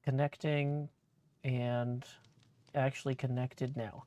Connecting and actually connected now.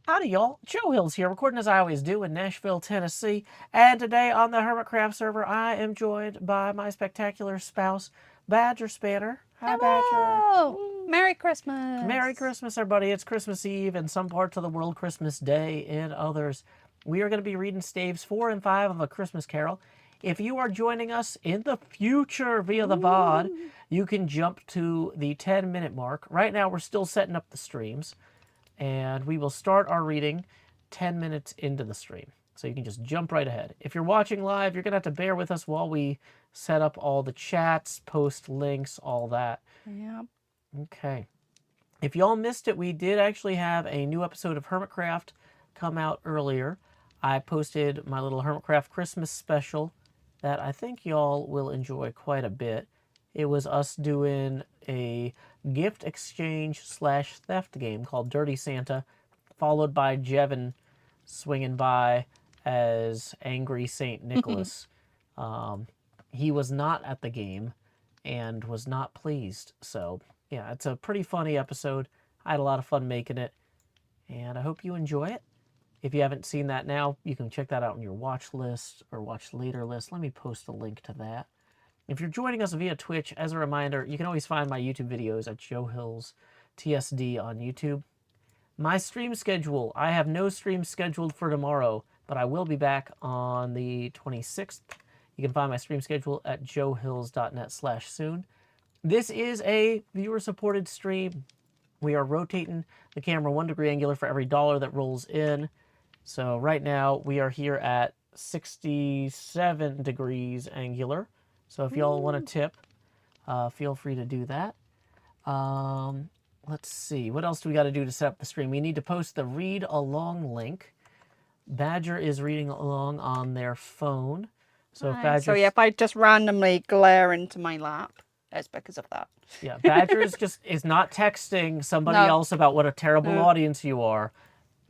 Howdy, y'all. Joe Hills here, recording as I always do in Nashville, Tennessee. And today on the Hermitcraft server, I am joined by my spectacular spouse, BadgerSpanner. Hi, Badger. Hello! Merry Christmas! Merry Christmas, everybody. It's Christmas Eve in some parts of the world, Christmas Day in others. We are going to be reading staves 4 and 5 of A Christmas Carol. If you are joining us in the future via the VOD, you can jump to the 10-minute mark. Right now, we're still setting up the streams, and we will start our reading 10 minutes into the stream. So you can just jump right ahead. If you're watching live, you're going to have to bear with us while we set up all the chats, post links, all that. Yep. Okay. If y'all missed it, we did actually have a new episode of Hermitcraft come out earlier. I posted my little Hermitcraft Christmas special that I think y'all will enjoy quite a bit. It was us doing a gift exchange / theft game called Dirty Santa, followed by Jevin swinging by as Angry Saint Nicholas. He was not at the game and was not pleased. So, yeah, it's a pretty funny episode. I had a lot of fun making it, and I hope you enjoy it. If you haven't seen that now, you can check that out on your watch list or watch later list. Let me post a link to that. If you're joining us via Twitch, as a reminder, you can always find my YouTube videos at Joe Hills TSD on YouTube. My stream schedule, I have no stream scheduled for tomorrow, but I will be back on the 26th. You can find my stream schedule at joehills.net/soon. This is a viewer-supported stream. We are rotating the camera 1 degree angular for every dollar that rolls in. So right now we are here at 67 degrees angular. So if y'all want to tip, feel free to do that. Let's see. What else do we got to do to set up the stream? We need to post the read along link. Badger is reading along on their phone. So if Badger... So yeah, if I just randomly glare into my lap, it's because of that. Yeah, Badger is not texting somebody else about what a terrible audience you are.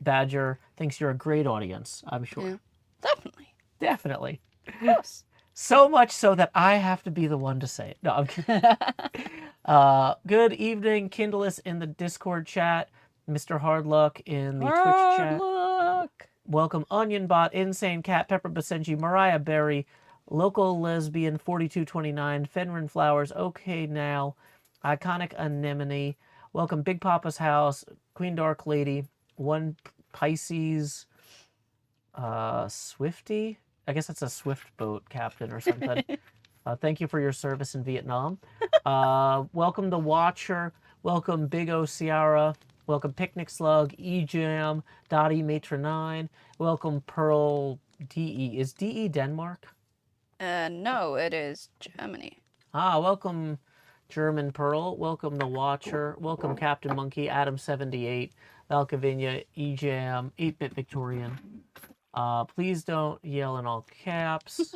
Badger thinks you're a great audience, I'm sure. Yeah. Definitely. Definitely. Yes. So much so that I have to be the one to say it. No, I'm kidding. Good evening, Kindleus in the Discord chat, Mr. Hardluck in the Twitch chat. Welcome, Onionbot, Insane Cat, Pepper Basenji, Mariah Berry, Local Lesbian 4229, Fenrin Flowers, Okay Now, Iconic Anemone. Welcome, Big Papa's House, Queen Dark Lady, One Pisces, Swifty. I guess that's a swift boat captain or something. Thank you for your service in Vietnam. Welcome the Watcher. Welcome Big O Ciara. Welcome Picnic Slug, E-Jam, Dottie Matra 9. Welcome Pearl DE. Is DE Denmark? No, it is Germany. Welcome German Pearl. Welcome the Watcher. Welcome Captain Monkey, Adam78, Valkavinia, E-Jam, 8-Bit Victorian. Please don't yell in all caps,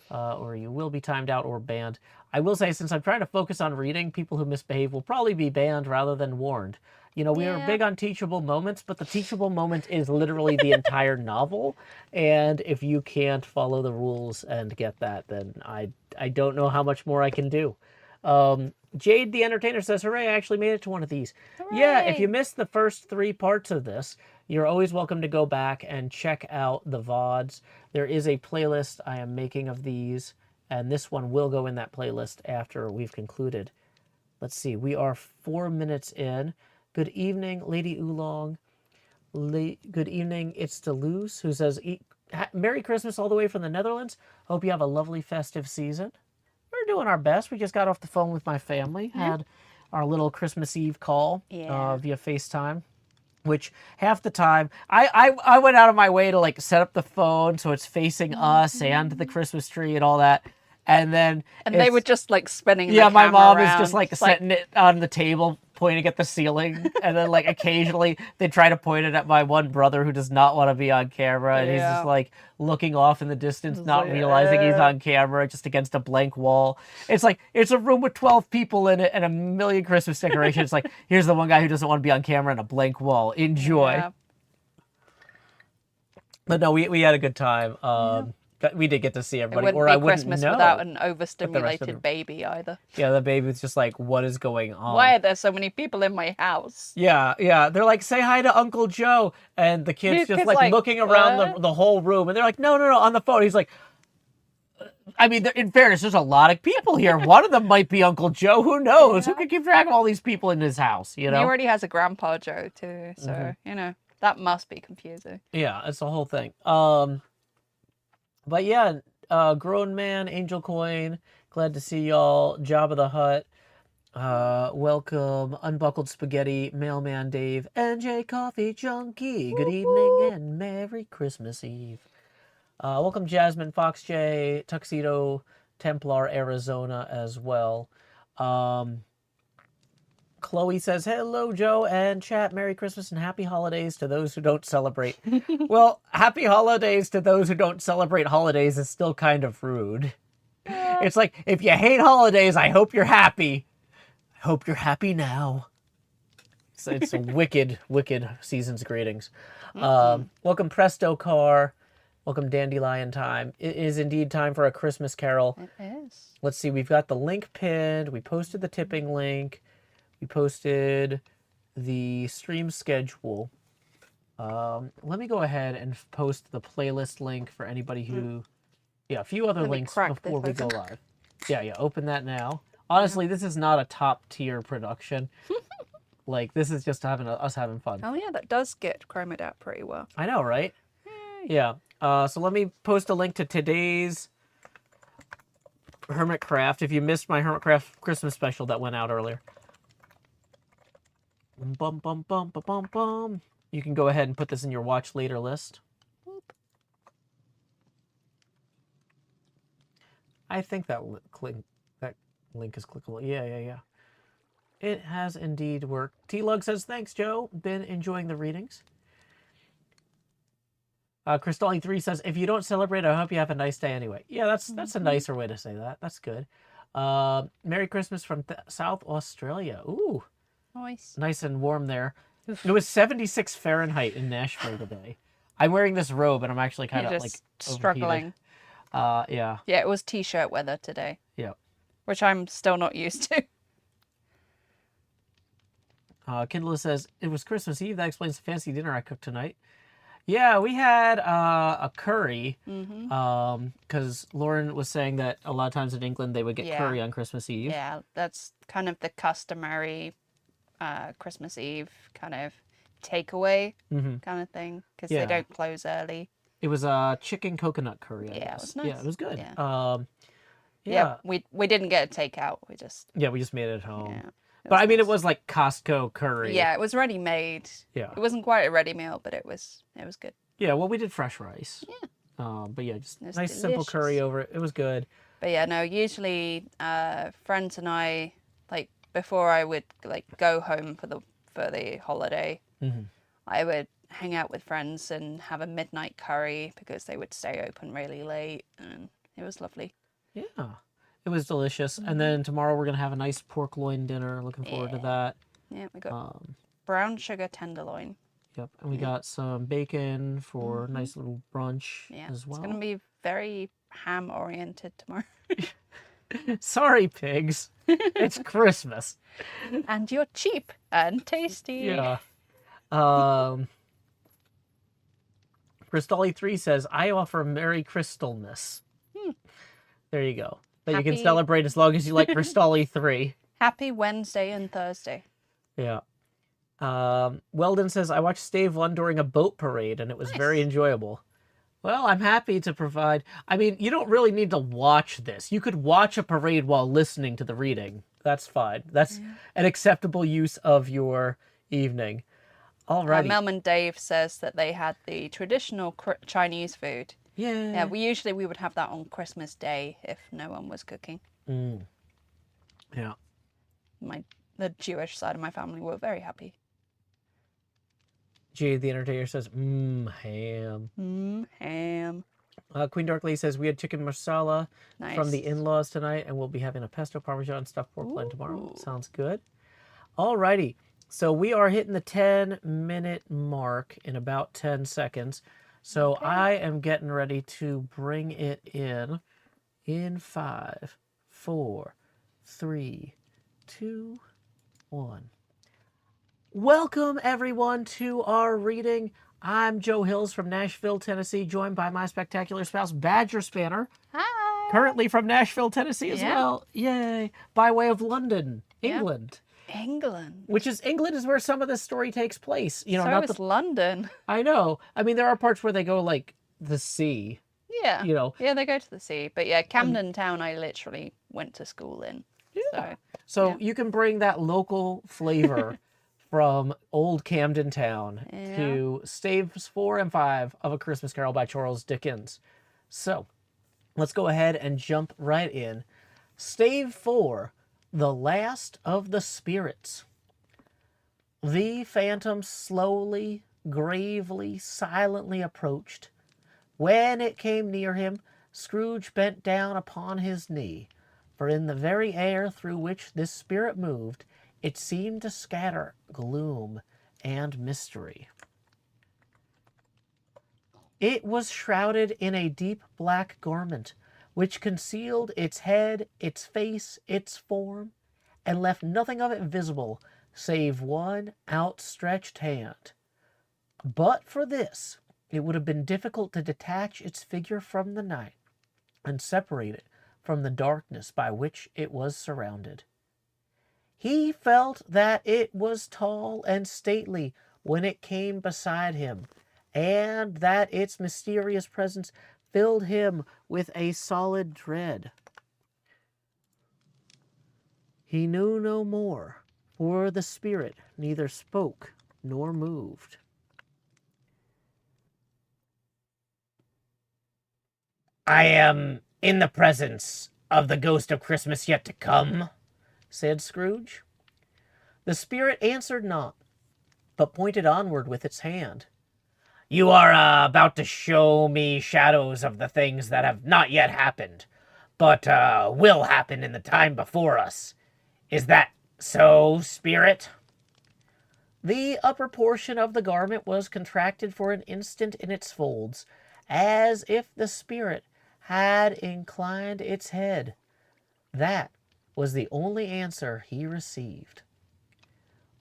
or you will be timed out or banned. I will say, since I'm trying to focus on reading, people who misbehave will probably be banned rather than warned. You know, we are big on teachable moments, but the teachable moment is literally the entire novel. And if you can't follow the rules and get that, then I don't know how much more I can do. Jade the Entertainer says, hooray, I actually made it to one of these. Hooray! Yeah, if you missed the first 3 parts of this, you're always welcome to go back and check out the VODs. There is a playlist I am making of these, and this one will go in that playlist after we've concluded. Let's see, we are 4 minutes in. Good evening, Lady Oolong. Good evening, It's Deleuze, who says, Merry Christmas all the way from the Netherlands. Hope you have a lovely festive season. We're doing our best. We just got off the phone with my family, had our little Christmas Eve call via FaceTime, which half the time, I went out of my way to like set up the phone so it's facing us and the Christmas tree and all that. And then... And they were just like spinning the my camera mom around. is just like setting it on the table, pointing at the ceiling. And then like occasionally they try to point it at my one brother who does not want to be on camera. And he's just like looking off in the distance, not realizing he's on camera, just against a blank wall. It's like, it's a room with 12 people in it and a million Christmas decorations. It's like, here's the one guy who doesn't want to be on camera and a blank wall. Enjoy. Yeah. But no, we had a good time. We did get to see It everybody, wouldn't or be I wouldn't Christmas know. without an them- overstimulated baby either. Yeah, the baby was just like, what is going on? Why are there so many people in my house? Yeah, yeah. They're like, say hi to Uncle Joe. And the kid's just Kid's like like, looking around "What?" the whole room. And they're like, no, on the phone. He's like, I mean, in fairness, there's a lot of people here. One of them might be Uncle Joe. Who knows? Who Yeah. can keep track of all these people in his house, you He know? already has a Grandpa Joe too, so, you know, that must be confusing. Yeah, it's the whole thing. But yeah, Grown Man, Angel Coin, glad to see y'all. Jabba the Hutt, welcome. Unbuckled Spaghetti, Mailman Dave, NJ Coffee Junkie. Good evening and Merry Christmas Eve. Welcome Jasmine, Fox J, Tuxedo, Templar, Arizona as well. Chloe says, hello, Joe and chat. Merry Christmas and happy holidays to those who don't celebrate. Well, happy holidays to those who don't celebrate holidays is still kind of rude. It's like, if you hate holidays, I hope you're happy. I hope you're happy now. It's a wicked season's greetings. Welcome Presto Car. Welcome Dandelion Time. It is indeed time for a Christmas carol. It is. Let's see, we've got the link pinned. We posted the tipping link. We posted the stream schedule. Let me go ahead and post the playlist link for anybody who... Yeah, a few other links before we go live. Yeah, open that now. Honestly, this is not a top-tier production. Like, this is just us having fun. Oh yeah, that does get chromed out pretty well. I know, right? Yay. Yeah. So let me post a link to today's Hermitcraft. If you missed my Hermitcraft Christmas special that went out earlier. Bum, bum, bum, bum, bum, bum. You can go ahead and put this in your watch later list. Boop. I think that link is clickable. Yeah. It has indeed worked. T-Lug says, thanks, Joe. Been enjoying the readings. Crystalline3 says, if you don't celebrate, I hope you have a nice day anyway. Yeah, that's a nicer way to say that. That's good. Merry Christmas from South Australia. Ooh. Nice and warm there. Oof. It was 76 Fahrenheit in Nashville today. I'm wearing this robe and I'm actually kind of like struggling. Yeah. Yeah, it was t-shirt weather today. Yeah. Which I'm still not used to. Kindle says, it was Christmas Eve. That explains the fancy dinner I cooked tonight. Yeah, we had a curry. Because Lauren was saying that a lot of times in England they would get curry on Christmas Eve. Yeah, that's kind of the customary Christmas Eve kind of takeaway kind of thing. Because they don't close early. It was a chicken coconut curry. I guess. It was nice. Yeah, it was good. Yeah. We didn't get a takeout. We just made it at home. Yeah. But I mean, it was like Costco curry. Yeah, it was ready made. Yeah. It wasn't quite a ready meal, but it was good. Yeah, well, we did fresh rice. Yeah. But yeah, just nice delicious. simple curry over it. It was good. But yeah, no, usually friends and I, like before I would like go home for the holiday, I would hang out with friends and have a midnight curry because they would stay open really late, and it was lovely. Yeah. It was delicious. And then tomorrow we're going to have a nice pork loin dinner. Looking forward to that. Yeah, we got brown sugar tenderloin. Yep. And we got some bacon for a nice little brunch as well. It's going to be very ham oriented tomorrow. Sorry, pigs. It's Christmas. And you're cheap and tasty. Yeah. Crystally3 says, I offer Merry Crystalness. There you go. That you can celebrate as long as you like Crystally 3. Happy Wednesday and Thursday. Yeah. Weldon says, I watched Stave 1 during a boat parade, and it was very enjoyable. Well, I'm happy to provide... I mean, you don't really need to watch this. You could watch a parade while listening to the reading. That's fine. That's an acceptable use of your evening. Alrighty. Melman Dave says that they had the traditional Chinese food. Yeah, we would have that on Christmas Day if no one was cooking. Yeah. The Jewish side of my family were very happy. G the Entertainer says, ham. Ham. Queen Darkly says, we had chicken masala from the in-laws tonight, and we'll be having a pesto parmesan stuffed pork loin tomorrow. Sounds good. Alrighty. So we are hitting the 10-minute mark in about 10 seconds. So Okay. I am getting ready to bring it in 5, 4, 3, 2, 1. Welcome, everyone, to our reading. I'm Joe Hills from Nashville, Tennessee, joined by my spectacular spouse, BadgerSpanner, Hi. currently from Nashville, Tennessee as Yeah. well. Yay. By way of London, Yeah. England. England. Which is, England is where some of this story takes place. You know, So not is London. I know. I mean, there are parts where they go, like, the sea. Yeah. You know. Yeah, they go to the sea. But yeah, Camden Town I literally went to school in. Yeah. So you can bring that local flavor from old Camden Town to staves 4 and 5 of A Christmas Carol by Charles Dickens. So let's go ahead and jump right in. Stave 4, The Last of the Spirits. The phantom slowly, gravely, silently approached. When it came near him, Scrooge bent down upon his knee, for in the very air through which this spirit moved, it seemed to scatter gloom and mystery. It was shrouded in a deep black garment, which concealed its head, its face, its form, and left nothing of it visible save one outstretched hand. But for this, it would have been difficult to detach its figure from the night and separate it from the darkness by which it was surrounded. He felt that it was tall and stately when it came beside him, and that its mysterious presence filled him with a solid dread. He knew no more, for the spirit neither spoke nor moved. "I am in the presence of the ghost of Christmas yet to come," said Scrooge. The spirit answered not, but pointed onward with its hand. "You are about to show me shadows of the things that have not yet happened, but will happen in the time before us. Is that so, spirit?" The upper portion of the garment was contracted for an instant in its folds, as if the spirit had inclined its head. That was the only answer he received.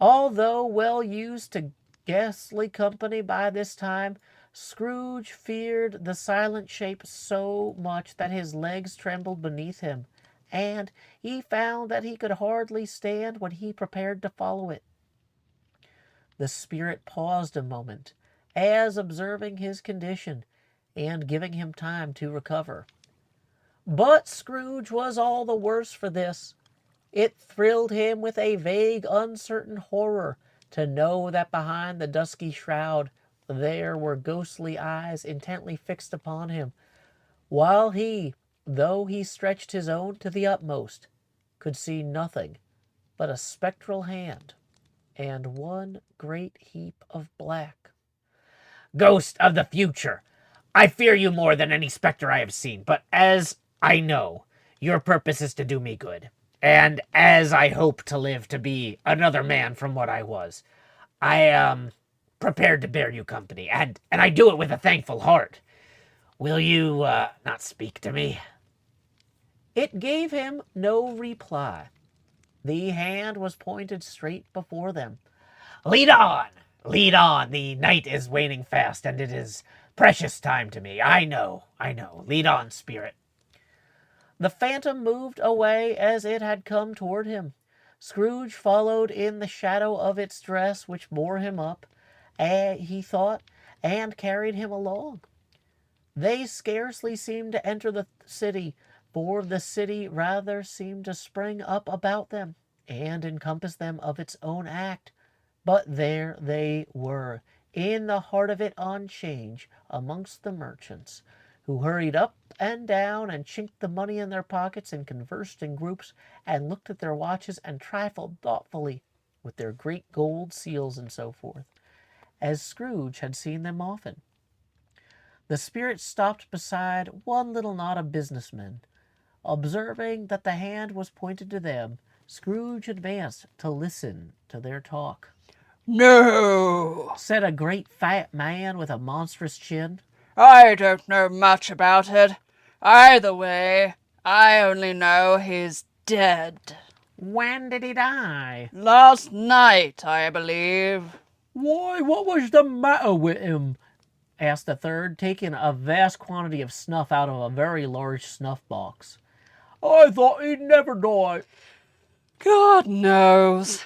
Although well used to ghastly company by this time, Scrooge feared the silent shape so much that his legs trembled beneath him, and he found that he could hardly stand when he prepared to follow it. The spirit paused a moment, as observing his condition, and giving him time to recover. But Scrooge was all the worse for this. It thrilled him with a vague, uncertain horror to know that behind the dusky shroud there were ghostly eyes intently fixed upon him, while he, though he stretched his own to the utmost, could see nothing but a spectral hand and one great heap of black. "Ghost of the future, I fear you more than any specter I have seen, but as I know your purpose is to do me good, and as I hope to live to be another man from what I was, I am prepared to bear you company, and I do it with a thankful heart. Will you not speak to me?" It gave him no reply. The hand was pointed straight before them. "Lead on! Lead on! The night is waning fast, and it is precious time to me. I know. Lead on, spirit." The phantom moved away as it had come toward him. Scrooge followed in the shadow of its dress, which bore him up, he thought, and carried him along. They scarcely seemed to enter the city, for the city rather seemed to spring up about them and encompass them of its own act. But there they were, in the heart of it on 'Change, amongst the merchants, who hurried up and down and chinked the money in their pockets and conversed in groups and looked at their watches and trifled thoughtfully with their great gold seals and so forth, as Scrooge had seen them often. The spirit stopped beside one little knot of businessmen. Observing that the hand was pointed to them, Scrooge advanced to listen to their talk. "No," said a great fat man with a monstrous chin. I don't know much about it. Either way, I only know he's dead. When did he die? Last night, I believe. Why, what was the matter with him? Asked the third, taking a vast quantity of snuff out of a very large snuff box. I thought he'd never die. God knows.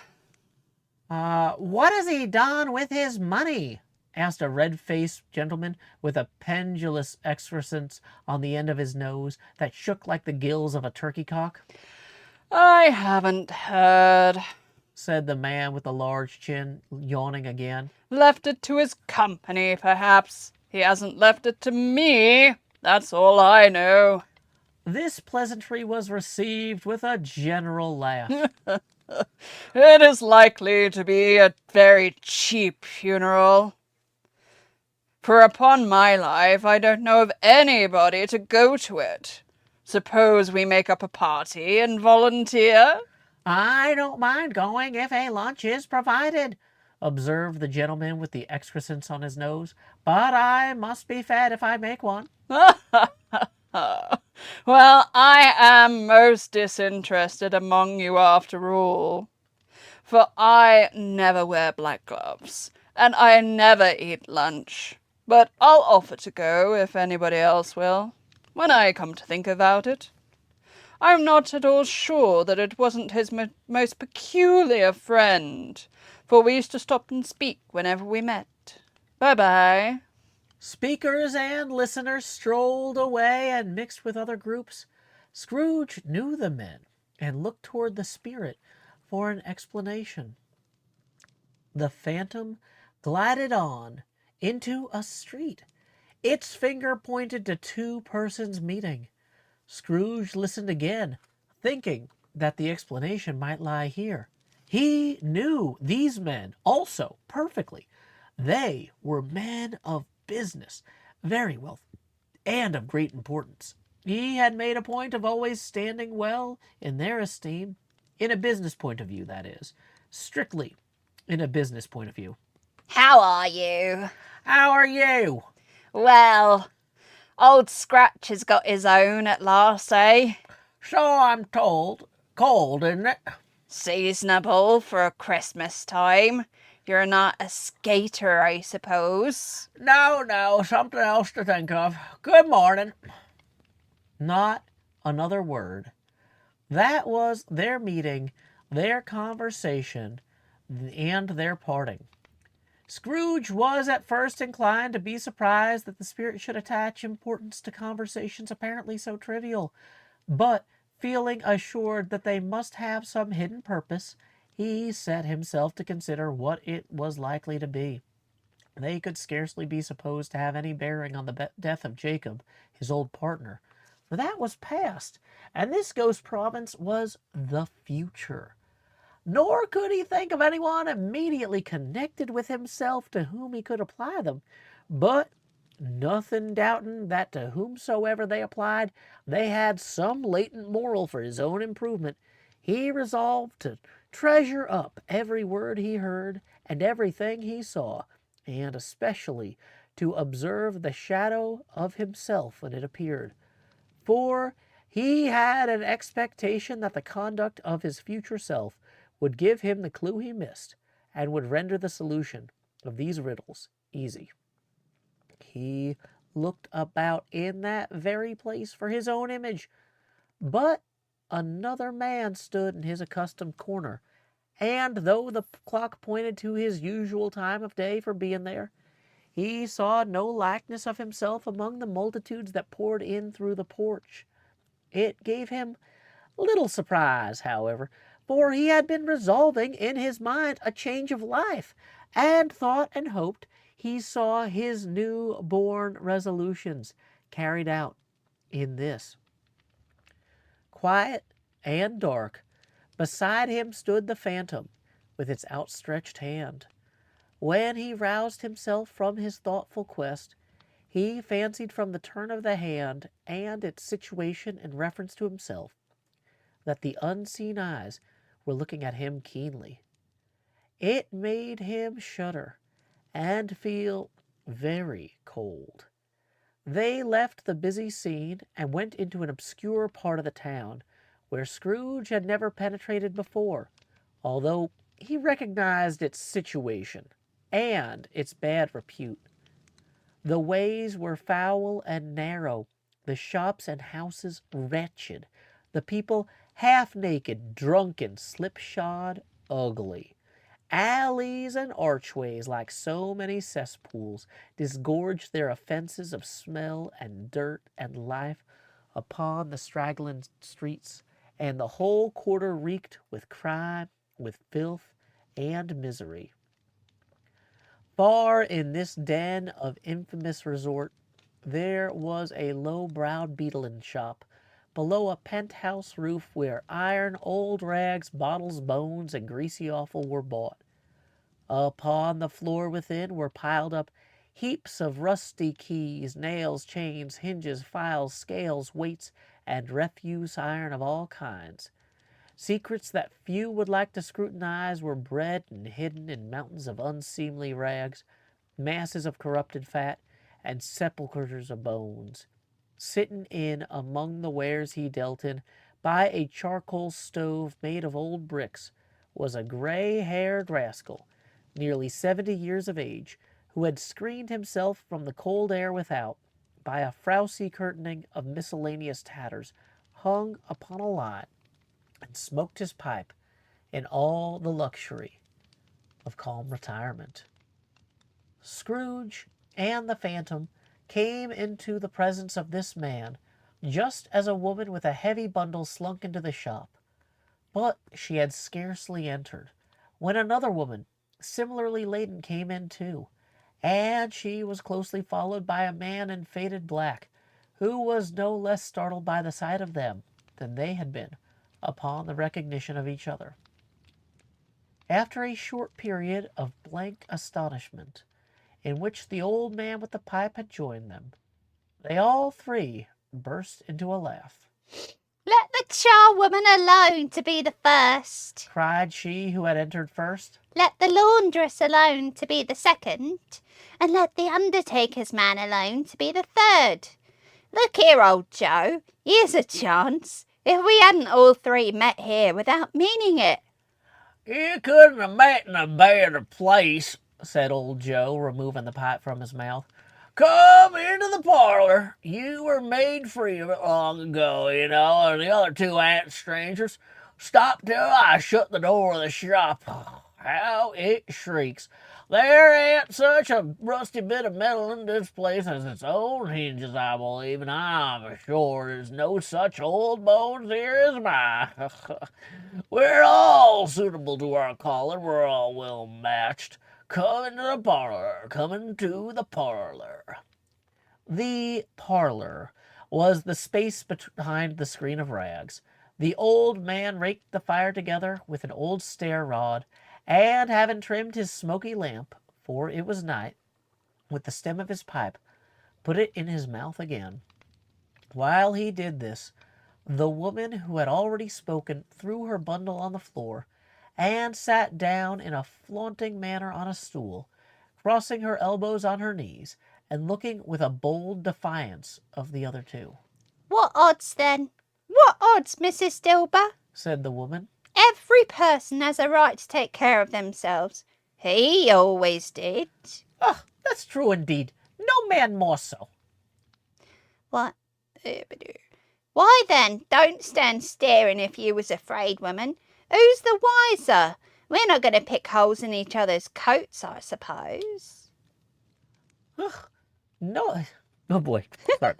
What has he done with his money? Asked a red-faced gentleman with a pendulous excrescence on the end of his nose that shook like the gills of a turkey cock. I haven't heard. Said the man with the large chin, yawning again. Left it to his company, perhaps. He hasn't left it to me. That's all I know. This pleasantry was received with a general laugh. It is likely to be a very cheap funeral. For upon my life, I don't know of anybody to go to it. Suppose we make up a party and volunteer? I don't mind going if a lunch is provided, observed the gentleman with the excrescence on his nose, but I must be fed if I make one. Well, I am most disinterested among you after all. For I never wear black gloves, and I never eat lunch. But I'll offer to go if anybody else will, when I come to think about it. I'm not at all sure that it wasn't his most peculiar friend, for we used to stop and speak whenever we met. Bye-bye. Speakers and listeners strolled away and mixed with other groups. Scrooge knew the men and looked toward the spirit for an explanation. The phantom glided on into a street. Its finger pointed to two persons meeting. Scrooge listened again, thinking that the explanation might lie here. He knew these men also perfectly. They were men of business, very wealthy, and of great importance. He had made a point of always standing well in their esteem, in a business point of view, that is. Strictly in a business point of view. How are you? How are you? Well, old Scratch has got his own at last, eh? So I'm told. Cold, isn't it? Seasonable for Christmas time. You're not a skater, I suppose. No, something else to think of. Good morning. Not another word. That was their meeting, their conversation, and their parting. Scrooge was at first inclined to be surprised that the spirit should attach importance to conversations apparently so trivial, but feeling assured that they must have some hidden purpose, he set himself to consider what it was likely to be. They could scarcely be supposed to have any bearing on the death of Jacob, his old partner, for that was past, and this ghost province was the future. Nor could he think of anyone immediately connected with himself to whom he could apply them, but nothing doubting that to whomsoever they applied, they had some latent moral for his own improvement, he resolved to treasure up every word he heard and everything he saw, and especially to observe the shadow of himself when it appeared. For he had an expectation that the conduct of his future self would give him the clue he missed, and would render the solution of these riddles easy. He looked about in that very place for his own image, but another man stood in his accustomed corner, and though the clock pointed to his usual time of day for being there, he saw no likeness of himself among the multitudes that poured in through the porch. It gave him little surprise, however, for he had been resolving in his mind a change of life, and thought and hoped he saw his new-born resolutions carried out in this. Quiet and dark, beside him stood the phantom with its outstretched hand. When he roused himself from his thoughtful quest, he fancied from the turn of the hand and its situation in reference to himself that the unseen eyes were looking at him keenly. It made him shudder and feel very cold. They left the busy scene and went into an obscure part of the town where Scrooge had never penetrated before, although he recognized its situation and its bad repute. The ways were foul and narrow, the shops and houses wretched, the people half naked, drunken, slipshod, ugly. Alleys and archways, like so many cesspools, disgorged their offences of smell and dirt and life upon the straggling streets, and the whole quarter reeked with crime, with filth, and misery. Far in this den of infamous resort, there was a low-browed beetling shop below a penthouse roof where iron, old rags, bottles, bones, and greasy offal were bought. Upon the floor within were piled up heaps of rusty keys, nails, chains, hinges, files, scales, weights, and refuse iron of all kinds. Secrets that few would like to scrutinize were bred and hidden in mountains of unseemly rags, masses of corrupted fat, and sepulchres of bones. Sitting in among the wares he dealt in, by a charcoal stove made of old bricks, was a gray-haired rascal, nearly 70 years of age, who had screened himself from the cold air without by a frowsy curtaining of miscellaneous tatters hung upon a line, and smoked his pipe in all the luxury of calm retirement. Scrooge and the Phantom came into the presence of this man just as a woman with a heavy bundle slunk into the shop. But she had scarcely entered when another woman, similarly laden, came in too, and she was closely followed by a man in faded black, who was no less startled by the sight of them than they had been upon the recognition of each other. After a short period of blank astonishment, in which the old man with the pipe had joined them, they all three burst into a laugh. "Let the charwoman alone to be the first," cried she who had entered first. "Let the laundress alone to be the second, and let the undertaker's man alone to be the third. Look here, old Joe, here's a chance. If we hadn't all three met here without meaning it." "You couldn't have met in a better place," said old Joe, removing the pipe from his mouth. "Come into the parlor. You were made free of it long ago, you know, and the other two ain't strangers. Stop till I shut the door of the shop. How it shrieks. There ain't such a rusty bit of metal in this place as its own hinges, I believe, and I'm sure there's no such old bones here as mine. We're all suitable to our calling. We're all well matched. Come into the parlor. Come into the parlor." The parlor was the space behind the screen of rags. The old man raked the fire together with an old stair rod, and having trimmed his smoky lamp, for it was night, with the stem of his pipe, put it in his mouth again. While he did this, the woman who had already spoken threw her bundle on the floor, and sat down in a flaunting manner on a stool, crossing her elbows on her knees, and looking with a bold defiance of the other two. "What odds, then? What odds, Mrs. Dilber?" said the woman. "Every person has a right to take care of themselves. He always did." "Ah, that's true indeed. No man more so." "What? Why then, don't stand staring if you was afraid, woman. Who's the wiser? We're not going to pick holes in each other's coats, I suppose." Ugh, no. Oh boy. Sorry.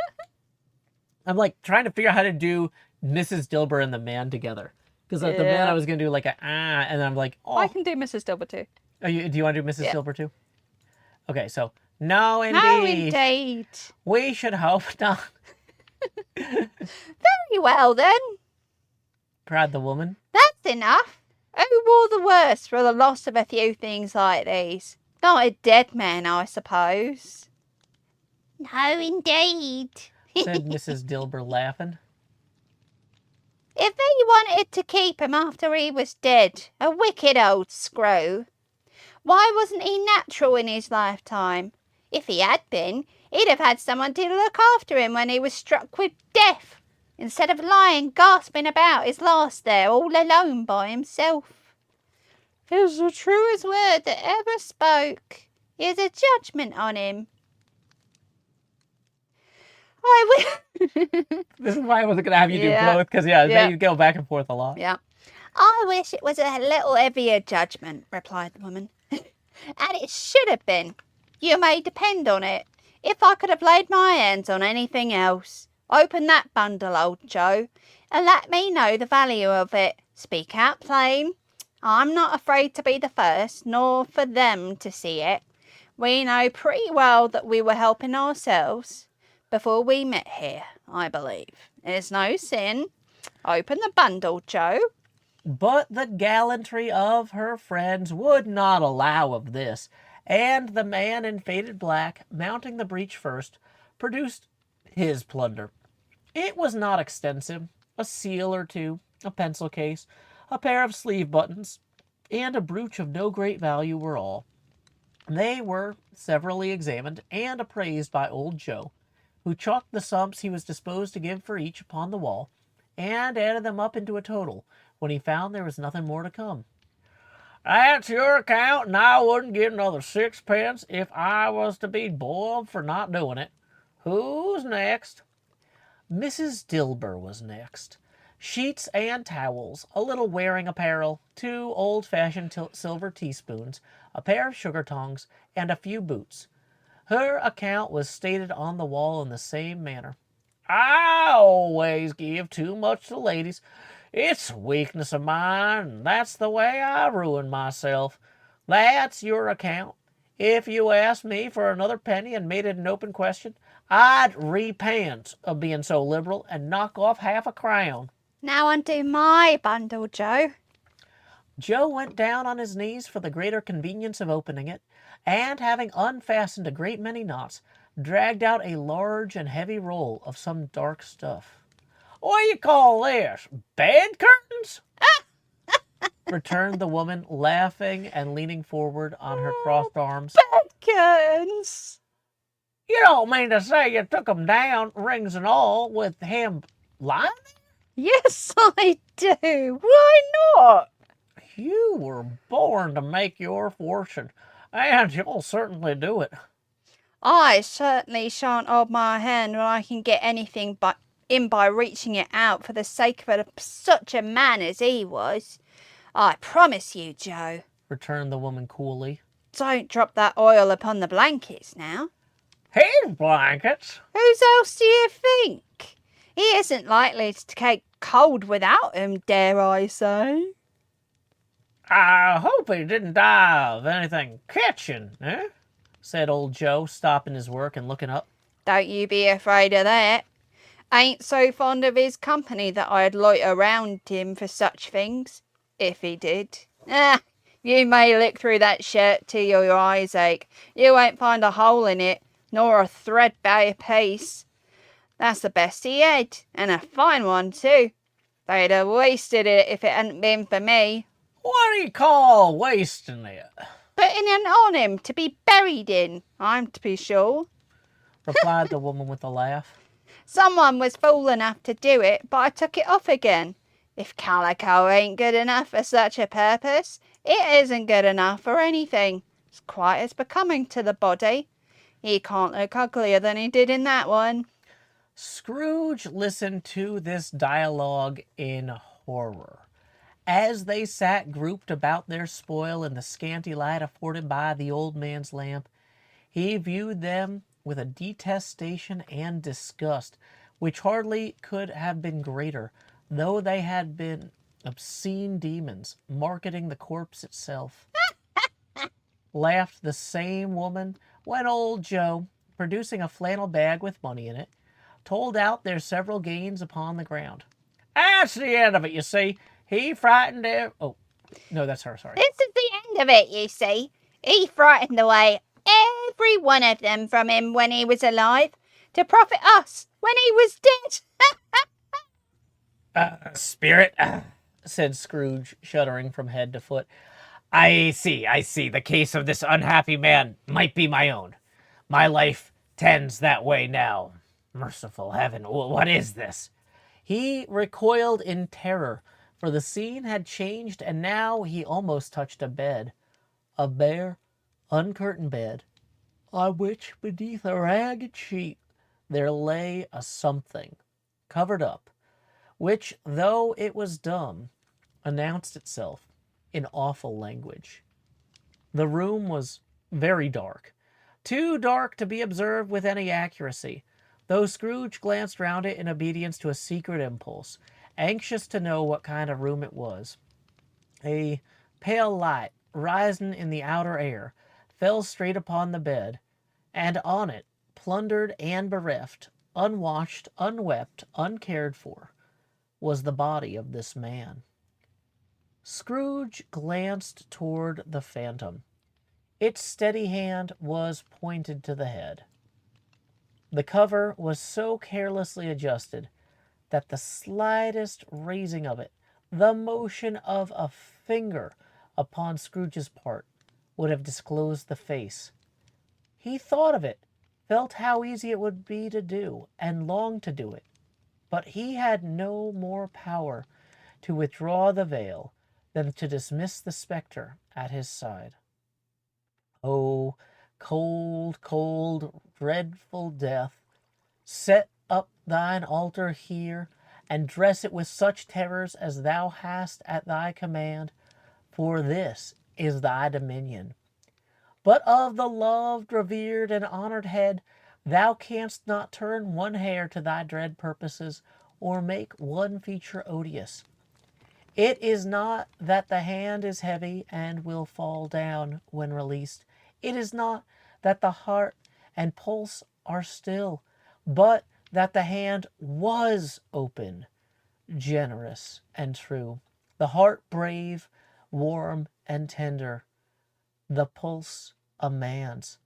I'm like trying to figure out how to do Mrs. Dilber and the man together. Because the man I was going to do like a and then I'm like, oh. I can do Mrs. Dilber too. Do you want to do Mrs. Dilber too? Okay, so no indeed. No, indeed. We should hope not. Very well, then. Cried the woman. That's enough. Who wore the worse for the loss of a few things like these? Not a dead man, I suppose. No, indeed, said Mrs. Dilber, laughing. If he wanted to keep him after he was dead, a wicked old screw. Why wasn't he natural in his lifetime? If he had been, He'd have had someone to look after him when he was struck with death, instead of lying gasping about his last there all alone by himself. It's the truest word that ever spoke. Here's a judgment on him. I will. This is why I wasn't going to have you do Yeah. both, because, Yeah. they go back and forth a lot. Yeah. I wish it was a little heavier judgment, replied the woman. And it should have been. You may depend on it. If I could have laid my hands on anything else, open that bundle, old Joe, and let me know the value of it. Speak out plain. I'm not afraid to be the first, nor for them to see it. We know pretty well that we were helping ourselves before we met here, I believe. It's no sin. Open the bundle, Joe. But the gallantry of her friends would not allow of this, and the man in faded black, mounting the breech first, produced his plunder. It was not extensive. A seal or two, a pencil case, a pair of sleeve buttons, and a brooch of no great value were all. They were severally examined and appraised by old Joe, who chalked the sums he was disposed to give for each upon the wall, and added them up into a total, when he found there was nothing more to come. That's your account, and I wouldn't get another 6 pence if I was to be boiled for not doing it. Who's next? Mrs. Dilber was next. Sheets and towels, a little wearing apparel, 2 old-fashioned silver teaspoons, a pair of sugar tongs, and a few boots. Her account was stated on the wall in the same manner. I always give too much to ladies. It's a weakness of mine, and that's the way I ruin myself. That's your account. If you asked me for another penny and made it an open question, I'd repent of being so liberal and knock off half a crown. Now undo my bundle, Joe. Joe went down on his knees for the greater convenience of opening it, and having unfastened a great many knots, dragged out a large and heavy roll of some dark stuff. What do you call this? Bed curtains? Returned the woman, laughing and leaning forward on her crossed arms. Dickens. You don't mean to say you took 'em down, rings and all, with him lying? Yes, I do. Why not? You were born to make your fortune, and you'll certainly do it. I certainly shan't hold my hand when I can get anything by reaching it out for the sake of such a man as he was. I promise you, Joe. Returned the woman coolly. Don't drop that oil upon the blankets now. His blankets? Whose else do you think? He isn't likely to take cold without 'em, dare I say. I hope he didn't die of anything catching, eh? Said old Joe, stopping his work and looking up. Don't you be afraid of that. Ain't so fond of his company that I'd loiter round him for such things, if he did. You may look through that shirt till your eyes ache. You won't find a hole in it, nor a threadbare piece. That's the best he had, and a fine one too. They'd have wasted it if it hadn't been for me. What do you call wasting it? Putting it on him to be buried in, I'm to be sure. Replied the woman with a laugh. Someone was fool enough to do it, but I took it off again. If calico ain't good enough for such a purpose, it isn't good enough for anything. It's quite as becoming to the body. He can't look uglier than he did in that one. Scrooge listened to this dialogue in horror. As they sat grouped about their spoil in the scanty light afforded by the old man's lamp, he viewed them with a detestation and disgust, which hardly could have been greater, though they had been obscene demons, marketing the corpse itself. Laughed the same woman when old Joe, producing a flannel bag with money in it, told out their several gains upon the ground. That's the end of it, you see. He frightened him. Oh, no, that's her, sorry. This is the end of it, you see. He frightened away every one of them from him when he was alive, to profit us when he was dead. Spirit, said Scrooge, shuddering from head to foot. I see. The case of this unhappy man might be my own. My life Tends that way now. Merciful heaven, what is this? He recoiled in terror, for the scene had changed, and now he almost touched a bed. A bare, uncurtained bed, on which, beneath a ragged sheet, there lay a something, covered up, which, though it was dumb, announced itself in awful language. The room was very dark, too dark to be observed with any accuracy, though Scrooge glanced round it in obedience to a secret impulse, anxious to know what kind of room it was. A pale light, rising in the outer air, fell straight upon the bed, and on it, plundered and bereft, unwashed, unwept, uncared for, was the body of this man. Scrooge glanced toward the phantom. Its steady hand was pointed to the head. The cover was so carelessly adjusted that the slightest raising of it, the motion of a finger upon Scrooge's part, would have disclosed the face. He thought of it, felt how easy it would be to do, and longed to do it. But he had no more power to withdraw the veil than to dismiss the spectre at his side. Oh, cold, cold, dreadful death, set up thine altar here, and dress it with such terrors as thou hast at thy command, for this is thy dominion. But of the loved, revered, and honored head, thou canst not turn one hair to thy dread purposes, or make one feature odious. It is not that the hand is heavy and will fall down when released. It is not that the heart and pulse are still, but that the hand was open, generous, and true, the heart brave, warm, and tender, the pulse a man's.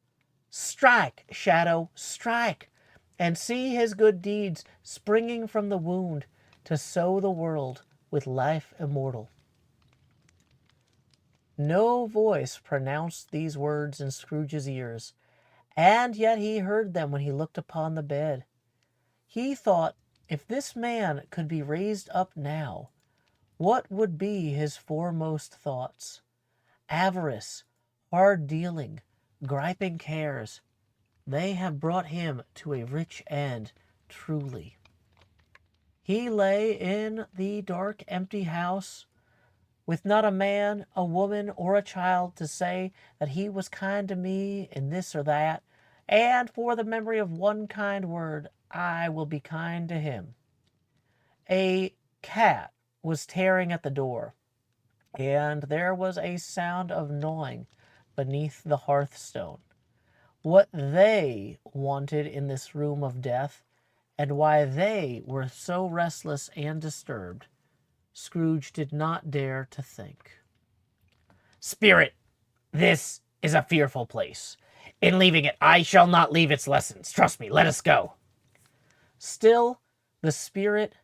Strike, shadow, strike, and see his good deeds springing from the wound to sow the world with life immortal. No voice pronounced these words in Scrooge's ears, and yet he heard them when he looked upon the bed. He thought, if this man could be raised up now, what would be his foremost thoughts? Avarice, hard dealing, griping cares, they have brought him to a rich end, truly. He lay in the dark, empty house, with not a man, a woman, or a child to say that he was kind to me in this or that, and for the memory of one kind word, I will be kind to him. A cat was tearing at the door, and there was a sound of gnawing beneath the hearthstone. What they wanted in this room of death, and why they were so restless and disturbed, Scrooge did not dare to think. Spirit, this is a fearful place. In leaving it, I shall not leave its lessons. Trust me, let us go. Still, the spirit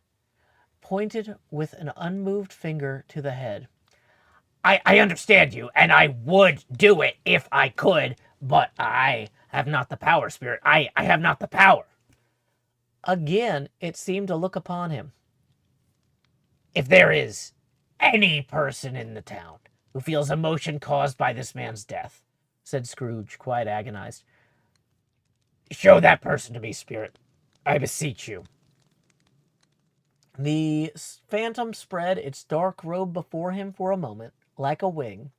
pointed with an unmoved finger to the head. I understand you, and I would do it if I could, but I have not the power, Spirit. I have not the power. Again, it seemed to look upon him. If there is any person in the town who feels emotion caused by this man's death, said Scrooge, quite agonized, show that person to me, Spirit. I beseech you. The phantom spread its dark robe before him for a moment, like a wing,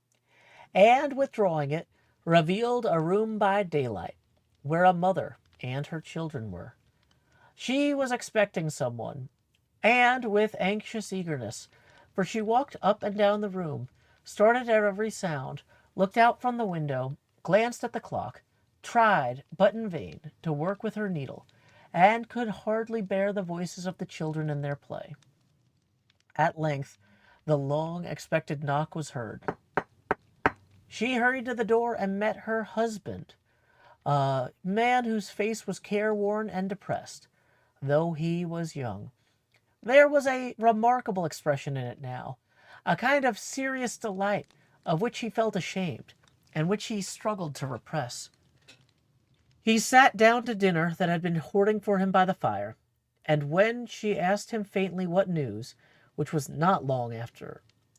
and withdrawing it, revealed a room by daylight, where a mother and her children were. She was expecting someone, and with anxious eagerness, for she walked up and down the room, started at every sound, looked out from the window, glanced at the clock, tried, but in vain, to work with her needle, and could hardly bear the voices of the children in their play. At length, the long-expected knock was heard. She hurried to the door and met her husband, a man whose face was careworn and depressed, though he was young. There was a remarkable expression in it now, a kind of serious delight of which he felt ashamed, and which he struggled to repress. He sat down to dinner that had been hoarding for him by the fire, and when she asked him faintly what news, which was not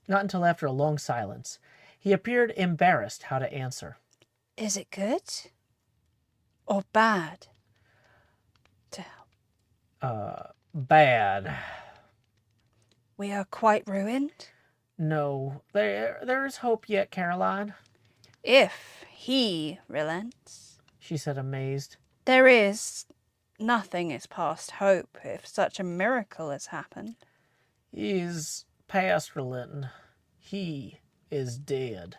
until after a long silence, he appeared embarrassed how to answer. Is it good or bad? Bad. We are quite ruined. No, there is hope yet, Caroline, If he relents. she said, amazed. There is. Nothing is past hope if such a miracle has happened. He is past relenting. He is dead.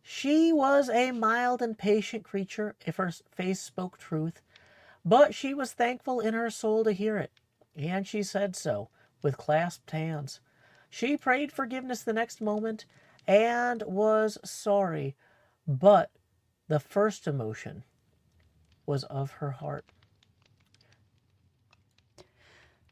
She was a mild and patient creature, if her face spoke truth, but she was thankful in her soul to hear it, and she said so, with clasped hands. She prayed forgiveness the next moment, and was sorry, but the first emotion was of her heart.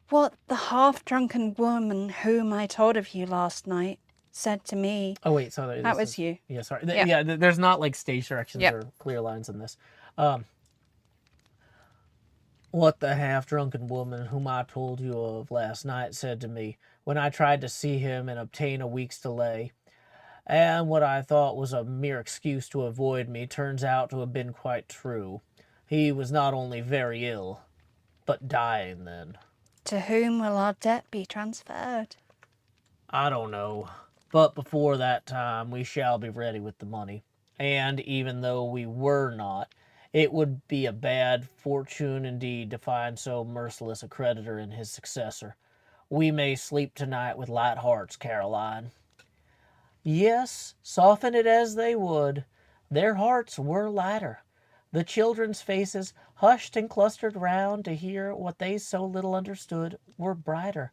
What the half-drunken woman whom I told of you last night said to me. Oh, wait, sorry. That was you. Yeah, sorry. Yeah. There's not like stage directions Yep. or clear lines in this. What the half-drunken woman whom I told you of last night said to me when I tried to see him and obtain a week's delay, and what I thought was a mere excuse to avoid me turns out to have been quite true. He was not only very ill, but dying then. To whom will our debt be transferred? I don't know, but before that time we shall be ready with the money, and even though we were not, it would be a bad fortune indeed to find so merciless a creditor in his successor. We may sleep tonight with light hearts, Caroline. Yes, soften it as they would, their hearts were lighter. The children's faces, hushed and clustered round to hear what they so little understood, were brighter,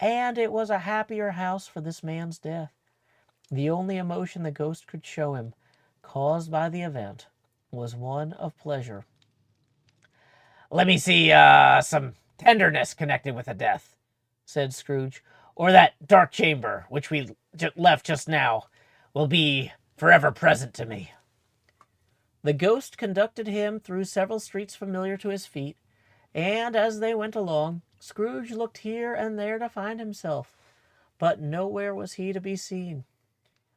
and it was a happier house for this man's death. The only emotion the ghost could show him, caused by the event, was one of pleasure. Let me see some tenderness connected with the death, said Scrooge, or that dark chamber, which we left just now, will be forever present to me. The ghost conducted him through several streets familiar to his feet, and as they went along, Scrooge looked here and there to find himself, but nowhere was he to be seen.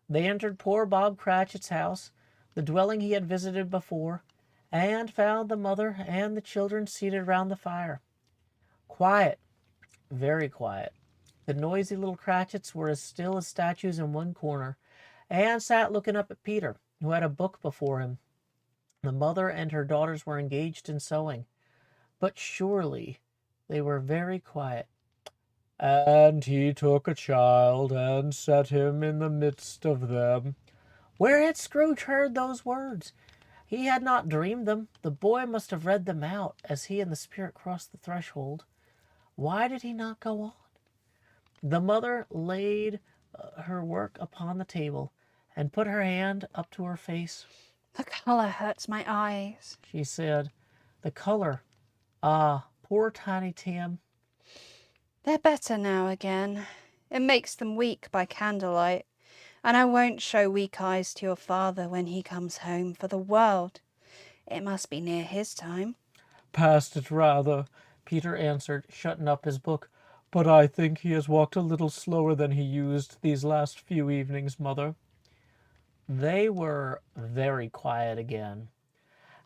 They entered poor Bob Cratchit's house, the dwelling he had visited before, and found the mother and the children seated round the fire. Quiet, very quiet. The noisy little Cratchits were as still as statues in one corner, and sat looking up at Peter, who had a book before him. The mother and her daughters were engaged in sewing, but surely they were very quiet. And he took a child and set him in the midst of them. Where had Scrooge heard those words? He had not dreamed them. The boy must have read them out as he and the spirit crossed the threshold. Why did he not go on? The mother laid her work upon the table and put her hand up to her face. The colour hurts my eyes, She said, the color. Ah, poor Tiny Tim. They're better now again. It makes them weak by candlelight, and I won't show weak eyes to your father when he comes home for the world. It must be near his time. Past it rather, Peter answered, shutting up his book. But I think he has walked a little slower than he used these last few evenings, Mother. They were very quiet again.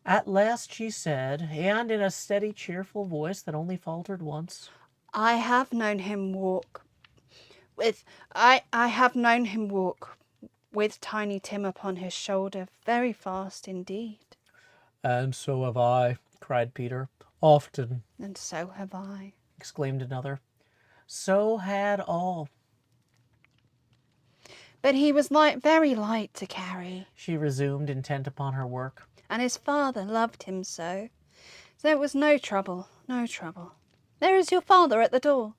At last she said, and in a steady, cheerful voice that only faltered once, I have known him walk with Tiny Tim upon his shoulder very fast indeed. And so have I, cried Peter. Often, And so have I. exclaimed another. So had all, But he was very light to carry, she resumed, intent upon her work. and his father loved him so. So it was no trouble, no trouble. There is your father at the door.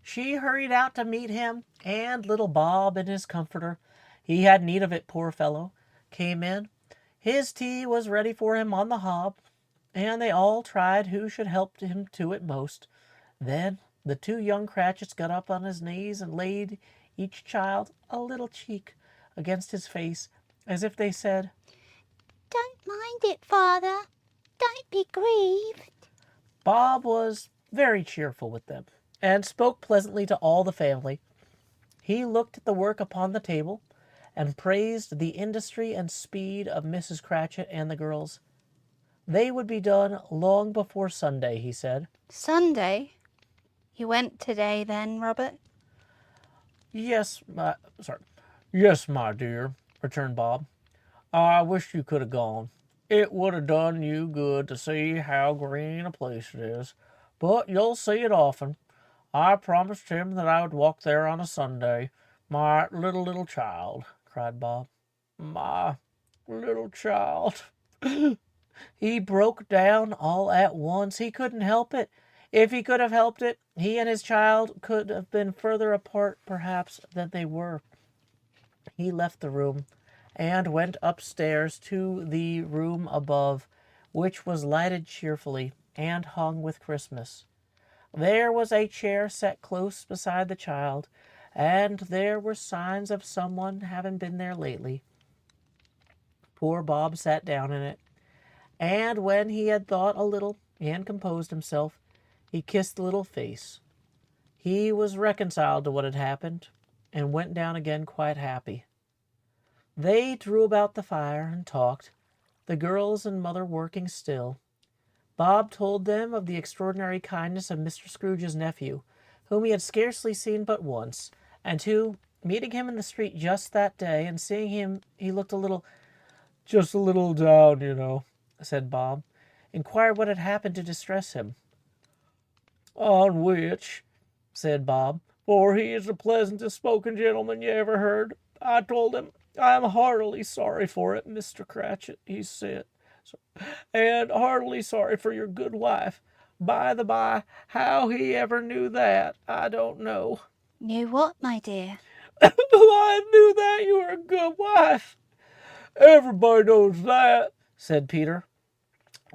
She hurried out to meet him, and little Bob and his comforter, he had need of it, poor fellow, came in. His tea was ready for him on the hob, and they all tried who should help him to it most. Then the two young Cratchits got up on his knees and laid each child a little cheek against his face, as if they said, Don't mind it, Father. don't be grieved. Bob was very cheerful with them, and spoke pleasantly to all the family. He looked at the work upon the table, and praised the industry and speed of Mrs. Cratchit and the girls. They would be done long before Sunday, he said. Sunday? You went today then, Robert? Yes, my dear, returned Bob. I wish you could have gone. It would have done you good to see how green a place it is. But you'll see it often. I promised him that I would walk there on a Sunday. My little child, cried Bob. My little child. He broke down all at once. He couldn't help it. If he could have helped it, he and his child could have been further apart, perhaps, than they were. He left the room and went upstairs to the room above, which was lighted cheerfully and hung with Christmas. There was a chair set close beside the child, and there were signs of someone having been there lately. Poor Bob sat down in it, and when he had thought a little and composed himself, he kissed the little face. He was reconciled to what had happened, and went down again quite happy. They drew about the fire and talked, the girls and mother working still. Bob told them of the extraordinary kindness of Mr. Scrooge's nephew, whom he had scarcely seen but once, and who, meeting him in the street just that day, and seeing him, he looked just a little down, you know, said Bob, inquired what had happened to distress him. On which, said Bob, for he is the pleasantest spoken gentleman you ever heard, I told him, I am heartily sorry for it, Mr. Cratchit, he said, and heartily sorry for your good wife. By the by, how he ever knew that, I don't know. Knew what, my dear? I knew that you were a good wife. Everybody knows that, said Peter.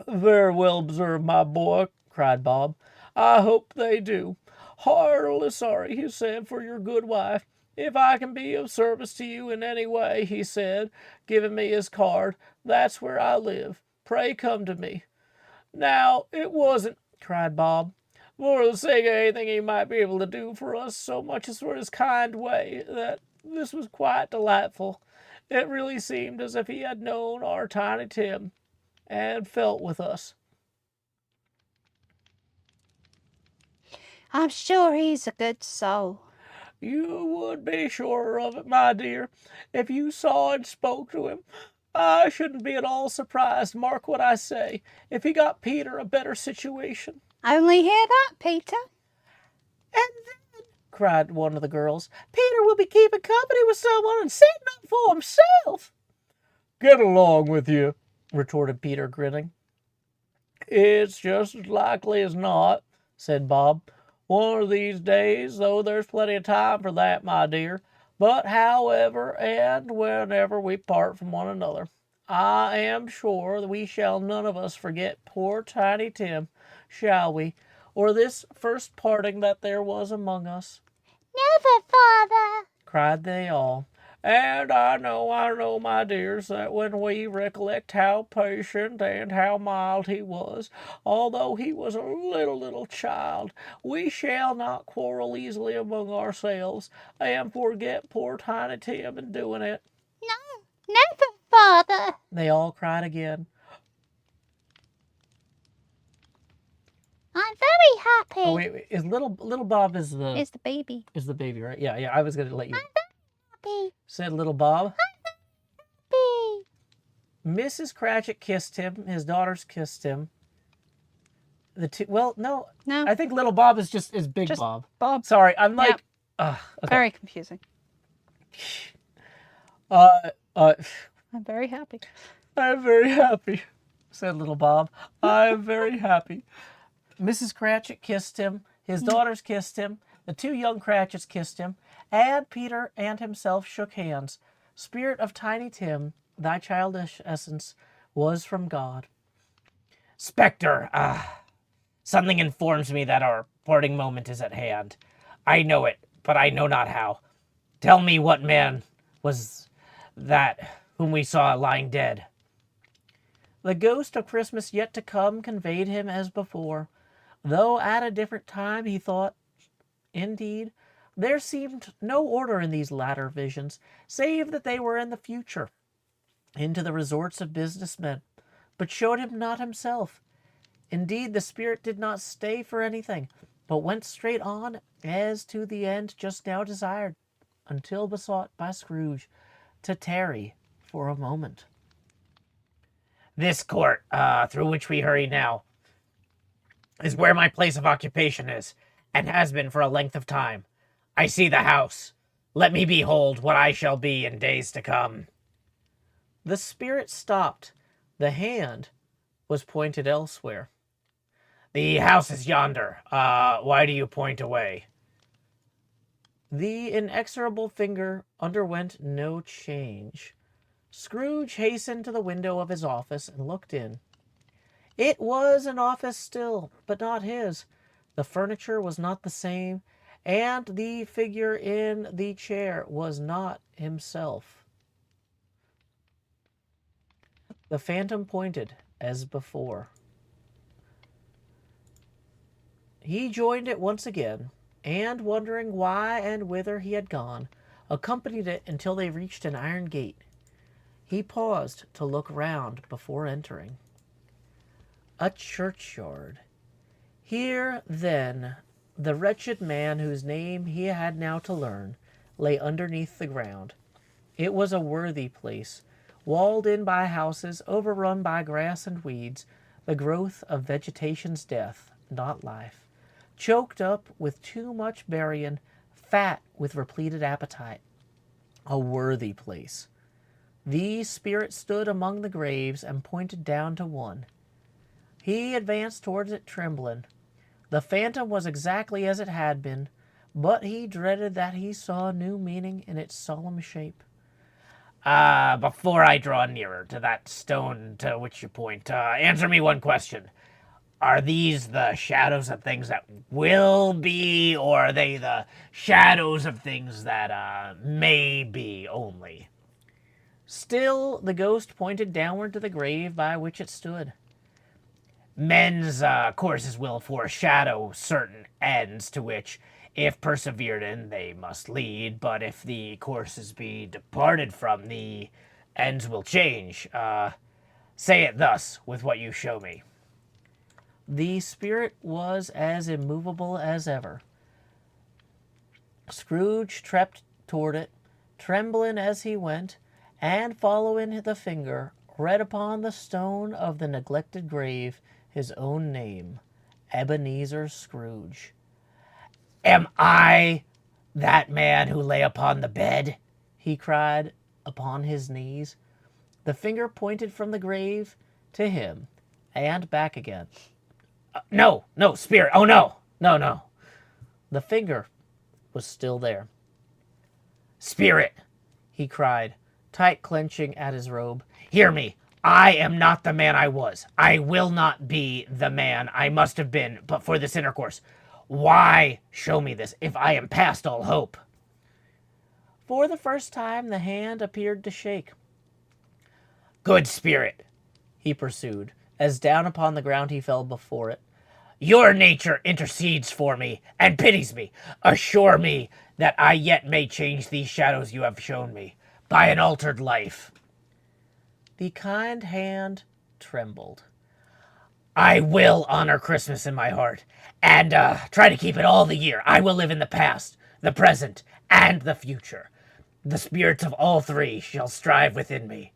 Very well observed, my boy, cried Bob. I hope they do. Heartily sorry, he said, for your good wife. If I can be of service to you in any way, he said, giving me his card, that's where I live. Pray come to me. Now, it wasn't, cried Bob, for the sake of anything he might be able to do for us so much as for his kind way, that this was quite delightful. It really seemed as if he had known our Tiny Tim, and felt with us. I'm sure he's a good soul. You would be sure of it, my dear, if you saw and spoke to him. I shouldn't be at all surprised, mark what I say, if he got Peter a better situation. Only hear that, Peter? And then, cried one of the girls, Peter will be keeping company with someone and setting up for himself. Get along with you, retorted Peter, grinning. It's just as likely as not, said Bob. One of these days, though there's plenty of time for that, my dear. But however and whenever we part from one another, I am sure that we shall none of us forget poor Tiny Tim, shall we, or this first parting that there was among us. Never, Father, cried they all. And I know, my dears, that when we recollect how patient and how mild he was, although he was a little child, we shall not quarrel easily among ourselves, and forget poor Tiny Tim in doing it. No, never, Father, they all cried again. I'm very happy. Oh wait, is little Bob is the baby. Is the baby, right? Yeah, I was gonna let you. I'm very happy. Said little Bob. I'm happy. Mrs. Cratchit kissed him. His daughters kissed him. The two. Well, no. I think little Bob is Big Just Bob. Bob. Sorry, I'm like. Yep. Okay. Very confusing. I'm very happy. I'm very happy, said little Bob. I'm very happy. Mrs. Cratchit kissed him. His daughters kissed him. The two young Cratchits kissed him. And Peter and himself shook hands. Spirit of Tiny Tim, thy childish essence was from God. Spectre, something informs me that our parting moment is at hand. I know it, but I know not how. Tell me what man was that whom we saw lying dead. The ghost of Christmas yet to come conveyed him as before, though at a different time he thought. Indeed, there seemed no order in these latter visions, save that they were in the future, into the resorts of businessmen, but showed him not himself. Indeed, the spirit did not stay for anything, but went straight on as to the end just now desired, until besought by Scrooge to tarry for a moment. This court, through which we hurry now, is where my place of occupation is, and has been for a length of time. I see the house. Let me behold what I shall be in days to come. The spirit stopped. The hand was pointed elsewhere. The house is yonder. Why do you point away? The inexorable finger underwent no change. Scrooge hastened to the window of his office and looked in. It was an office still, but not his. The furniture was not the same, and the figure in the chair was not himself. The phantom pointed as before. He joined it once again, and wondering why and whither he had gone, accompanied it until they reached an iron gate. He paused to look round before entering. A churchyard. Here, then, the wretched man whose name he had now to learn lay underneath the ground. It was a worthy place, walled in by houses, overrun by grass and weeds, the growth of vegetation's death, not life, choked up with too much burying, fat with repleted appetite. A worthy place. The spirit stood among the graves and pointed down to one. He advanced towards it trembling. The phantom was exactly as it had been, but he dreaded that he saw new meaning in its solemn shape. Before I draw nearer to that stone to which you point, answer me one question. Are these the shadows of things that will be, or are they the shadows of things that may be only? Still, the ghost pointed downward to the grave by which it stood. Men's courses will foreshadow certain ends to which, if persevered in, they must lead, but if the courses be departed from, the ends will change. Say it thus, with what you show me. The spirit was as immovable as ever. Scrooge tripped toward it, trembling as he went, and following the finger, read upon the stone of the neglected grave his own name, Ebenezer Scrooge. Am I that man who lay upon the bed? He cried upon his knees. The finger pointed from the grave to him and back again. No, spirit. Oh, no. The finger was still there. Spirit, he cried, tight clenching at his robe. Hear me. I am not the man I was. I will not be the man I must have been but for this intercourse. Why show me this if I am past all hope? For the first time the hand appeared to shake. Good spirit, he pursued, as down upon the ground he fell before it. Your nature intercedes for me and pities me. Assure me that I yet may change these shadows you have shown me by an altered life. The kind hand trembled. I will honor Christmas in my heart and try to keep it all the year. I will live in the past, the present, and the future. The spirits of all three shall strive within me.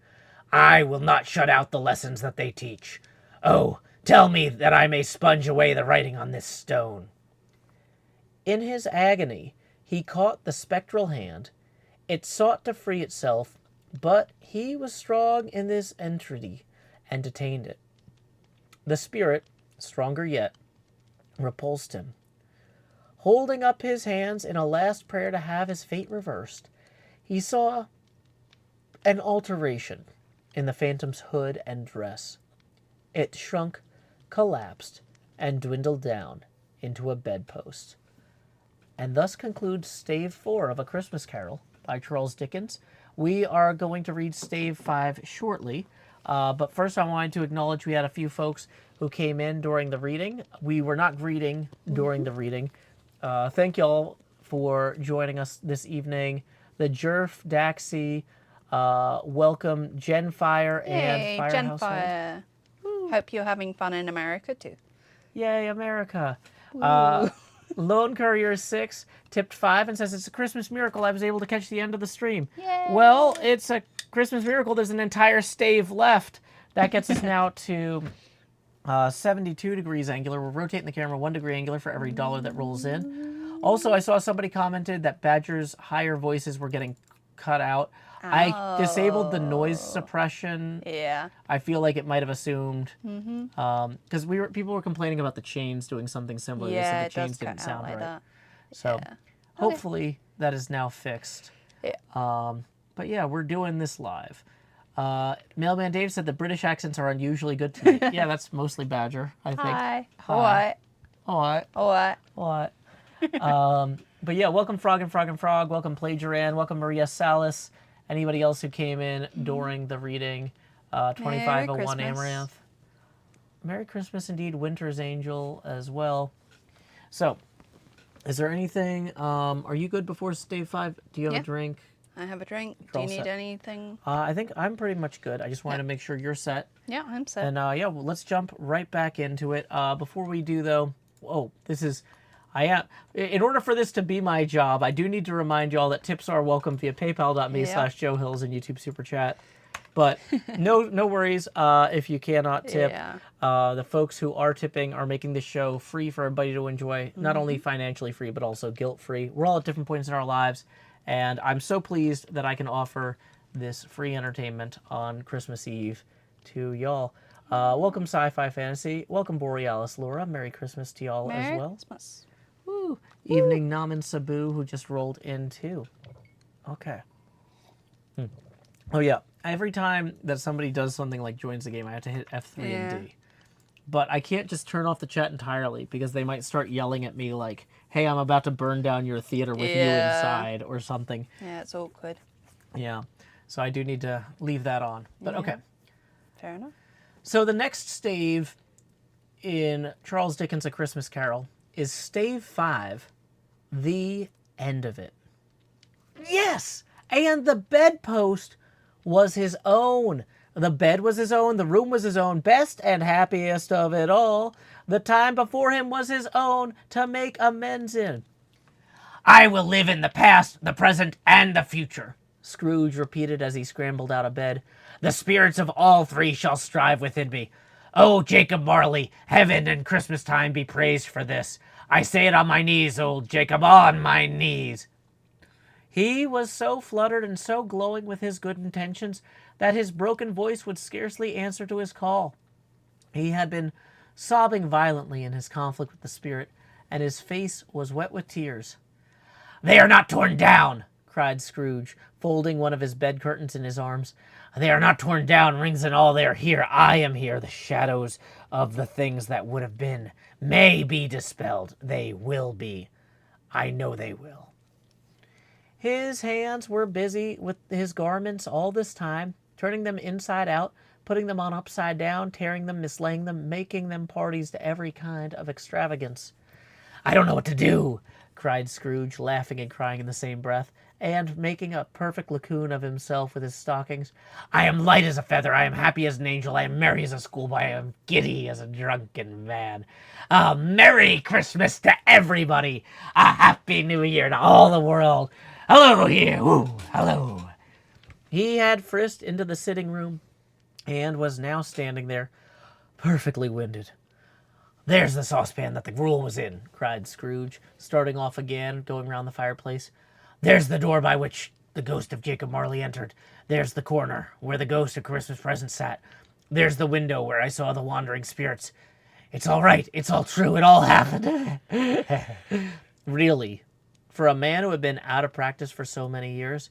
I will not shut out the lessons that they teach. Oh, tell me that I may sponge away the writing on this stone. In his agony, he caught the spectral hand. It sought to free itself, but he was strong in this entreaty and detained it. The spirit, stronger yet, repulsed him. Holding up his hands in a last prayer to have his fate reversed, he saw an alteration in the phantom's hood and dress. It shrunk, collapsed, and dwindled down into a bedpost. And thus concludes Stave 4 of A Christmas Carol by Charles Dickens. We are going to read Stave 5 shortly. But first, I wanted to acknowledge we had a few folks who came in during the reading. We were not greeting during the reading. Thank y'all for joining us this evening. The Jerf, Daxi, welcome Genfire and Yay, Fire Household. Genfire. Hope you're having fun in America too. Yay, America. Lone Courier 6 tipped 5 and says, it's a Christmas miracle I was able to catch the end of the stream. Yay. Well, it's a Christmas miracle. There's an entire stave left. That gets us now to 72 degrees angular. We're rotating the camera 1 degree angular for every dollar that rolls in. Also, I saw somebody commented that Badger's higher voices were getting cut out. I disabled the noise suppression. Yeah. I feel like it might have assumed because people were complaining about the chains doing something similar. Yeah, they it said the chains does didn't cut sound out like right. that. So Yeah. hopefully that is now fixed. Yeah. But yeah, we're doing this live. Mailman Dave said the British accents are unusually good tonight. Yeah, that's mostly Badger, I think. Hi. Hi. What? What? What? What? But yeah, welcome Frog and Frog and Frog. Welcome Plagiaran. Welcome Maria Salas. Anybody else who came in during the reading. 2501 Christmas. Amaranth. Merry Christmas indeed. Winter's Angel as well. So, is there anything? Are you good before Stave 5? Do you have Yeah. a drink? I have a drink. You're Do all you need set. anything? I think I'm pretty much good. I just wanted to make sure you're set. Yeah, I'm set. And yeah, well, let's jump right back into it. Before we do, though, in order for this to be my job, I do need to remind y'all that tips are welcome via paypal.me/Joe Hills and YouTube Super Chat. But no worries if you cannot tip. Yeah. The folks who are tipping are making the show free for everybody to enjoy, not only financially free, but also guilt-free. We're all at different points in our lives, and I'm so pleased that I can offer this free entertainment on Christmas Eve to y'all. Welcome Sci-Fi Fantasy. Welcome Borealis Laura. Merry Christmas to y'all Merry as well. Christmas. Woo. Evening Naman Sabu, who just rolled in too. Okay. Oh yeah. Every time that somebody does something like joins the game, I have to hit F3 and D. But I can't just turn off the chat entirely because they might start yelling at me like, hey, I'm about to burn down your theater with you inside or something. Yeah, it's awkward. Yeah. So I do need to leave that on. But okay. Fair enough. So the next stave in Charles Dickens' A Christmas Carol is stave 5, the end of it. Yes! And the bedpost was his own. The bed was his own. The room was his own. Best and happiest of it all. The time before him was his own to make amends in. I will live in the past, the present, and the future. Scrooge repeated as he scrambled out of bed. The spirits of all three shall strive within me. Oh, Jacob Marley, heaven and Christmas time be praised for this. I say it on my knees, old Jacob, on my knees. He was so fluttered and so glowing with his good intentions that his broken voice would scarcely answer to his call. He had been sobbing violently in his conflict with the spirit, and his face was wet with tears. They are not torn down, cried Scrooge, folding one of his bed curtains in his arms. They are not torn down, rings and all, they are here. I am here. The shadows of the things that would have been may be dispelled. They will be. I know they will. His hands were busy with his garments all this time, turning them inside out, putting them on upside down, tearing them, mislaying them, making them parties to every kind of extravagance. I don't know what to do, cried Scrooge, laughing and crying in the same breath, and making a perfect lacoon of himself with his stockings. I am light as a feather, I am happy as an angel, I am merry as a schoolboy, I am giddy as a drunken man. A Merry Christmas to everybody! A Happy New Year to all the world! Hello here! Woo! Hello! He had frisked into the sitting room and was now standing there, perfectly winded. There's the saucepan that the gruel was in, cried Scrooge, starting off again, going round the fireplace. There's the door by which the ghost of Jacob Marley entered. There's the corner where the ghost of Christmas present sat. There's the window where I saw the wandering spirits. It's all right. It's all true. It all happened. Really, for a man who had been out of practice for so many years,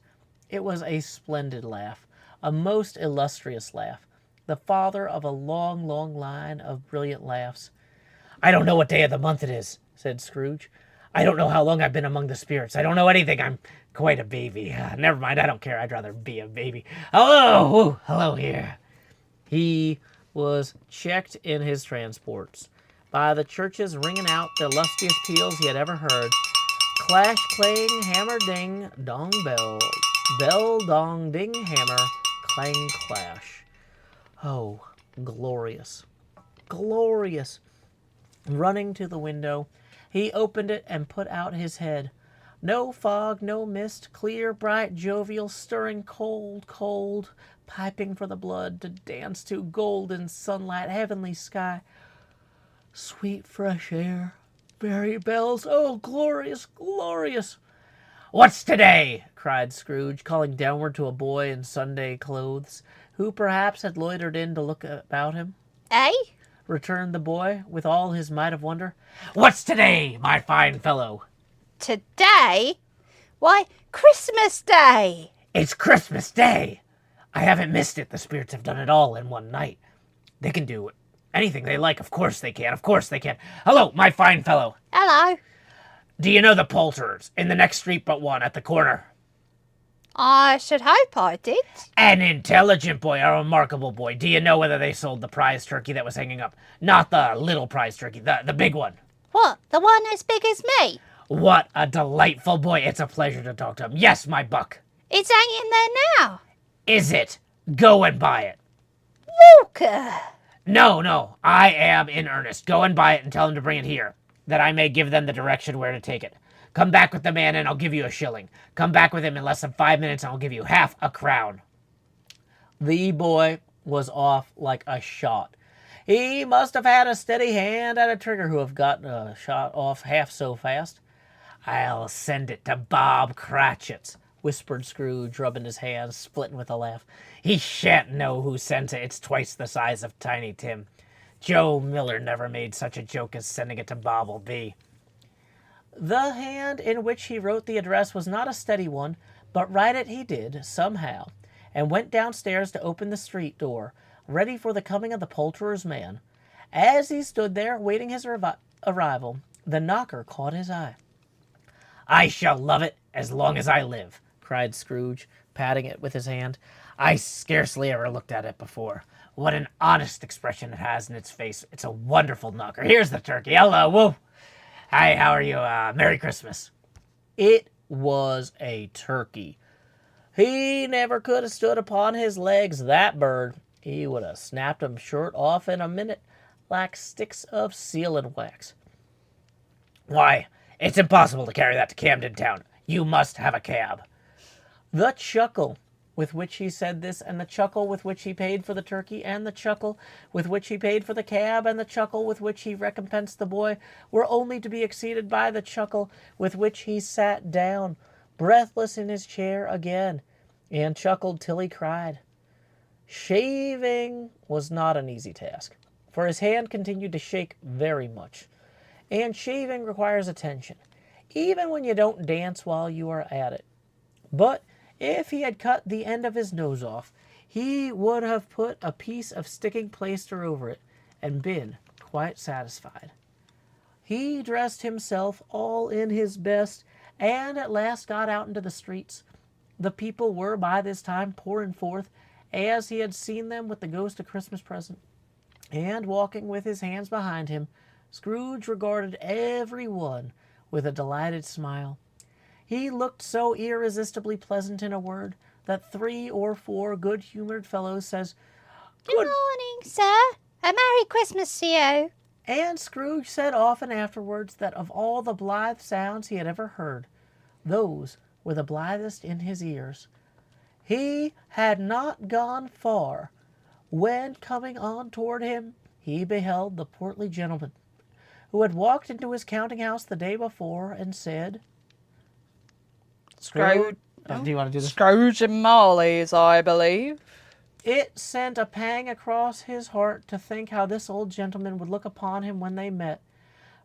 it was a splendid laugh, a most illustrious laugh, the father of a long, long line of brilliant laughs. I don't know what day of the month it is, said Scrooge. I don't know how long I've been among the spirits. I don't know anything. I'm quite a baby. Never mind. I don't care. I'd rather be a baby. Hello. Ooh, hello here. He was checked in his transports by the churches ringing out the lustiest peals he had ever heard. Clash, clang, hammer, ding, dong, bell. Bell, dong, ding, hammer, clang, clash. Oh, glorious. Glorious. Running to the window, he opened it and put out his head. No fog, no mist, clear, bright, jovial, stirring, cold, cold, piping for the blood to dance to, golden sunlight, heavenly sky, sweet fresh air, merry bells, oh, glorious, glorious. What's today? Cried Scrooge, calling downward to a boy in Sunday clothes, who perhaps had loitered in to look about him. Eh? Returned the boy, with all his might of wonder. What's today, my fine fellow? Today? Why, Christmas Day! It's Christmas Day. I haven't missed it. The spirits have done it all in one night. They can do anything they like. Of course they can. Of course they can. Hello, my fine fellow. Hello. Do you know the Poulterers in the next street but one at the corner? I should hope I did. An intelligent boy, a remarkable boy. Do you know whether they sold the prize turkey that was hanging up? Not the little prize turkey, the big one. What, the one as big as me? What a delightful boy. It's a pleasure to talk to him. Yes, my buck. It's hanging there now. Is it? Go and buy it. Walker! No, I am in earnest. Go and buy it and tell them to bring it here, that I may give them the direction where to take it. Come back with the man and I'll give you a shilling. Come back with him in less than 5 minutes and I'll give you half a crown. The boy was off like a shot. He must have had a steady hand at a trigger who have gotten a shot off half so fast. I'll send it to Bob Cratchit's, whispered Scrooge, rubbing his hands, splitting with a laugh. He shan't know who sent it. It's twice the size of Tiny Tim. Joe Miller never made such a joke as sending it to Bob will be. The hand in which he wrote the address was not a steady one, but write it he did, somehow, and went downstairs to open the street door, ready for the coming of the poulterer's man. As he stood there, waiting his arrival, the knocker caught his eye. I shall love it as long as I live, cried Scrooge, patting it with his hand. I scarcely ever looked at it before. What an honest expression it has in its face. It's a wonderful knocker. Here's the turkey. Hello, whoa. Hi, how are you? Merry Christmas. It was a turkey. He never could have stood upon his legs, that bird. He would have snapped 'em short off in a minute, like sticks of sealing wax. Why, it's impossible to carry that to Camden Town. You must have a cab. The chuckle with which he said this, and the chuckle with which he paid for the turkey, and the chuckle with which he paid for the cab, and the chuckle with which he recompensed the boy, were only to be exceeded by the chuckle with which he sat down, breathless in his chair again, and chuckled till he cried. Shaving was not an easy task, for his hand continued to shake very much, and shaving requires attention, even when you don't dance while you are at it. But if he had cut the end of his nose off, he would have put a piece of sticking plaster over it and been quite satisfied. He dressed himself all in his best and at last got out into the streets. The people were by this time pouring forth, as he had seen them with the ghost of Christmas present. And walking with his hands behind him, Scrooge regarded every one with a delighted smile. He looked so irresistibly pleasant in a word that 3 or 4 good-humored fellows says, Good morning, sir. A Merry Christmas to you. And Scrooge said often afterwards that of all the blithe sounds he had ever heard, those were the blithest in his ears. He had not gone far when, coming on toward him, he beheld the portly gentleman who had walked into his counting-house the day before and said, Scrooge. do you want to do this? Scrooge and Marley's, I believe. It sent a pang across his heart to think how this old gentleman would look upon him when they met.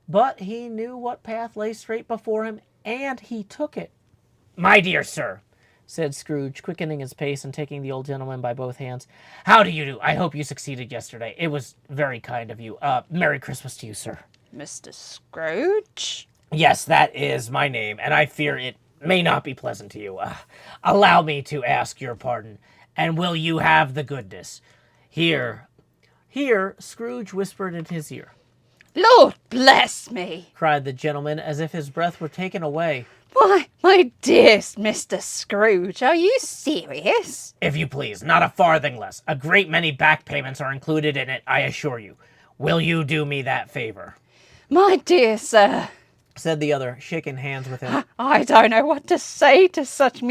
But he knew what path lay straight before him, and he took it. My dear sir, said Scrooge, quickening his pace and taking the old gentleman by both hands. How do you do? I hope you succeeded yesterday. It was very kind of you. Merry Christmas to you, sir. Mr. Scrooge? Yes, that is my name, and I fear it may not be pleasant to you. Allow me to ask your pardon, and will you have the goodness? Here, Scrooge whispered in his ear, Lord bless me! cried the gentleman as if his breath were taken away. Why, my dearest Mr. Scrooge, are you serious? If you please, not a farthing less. A great many back payments are included in it, I assure you. Will you do me that favor? My dear sir, Said the other, shaking hands with him. I don't know what to say to such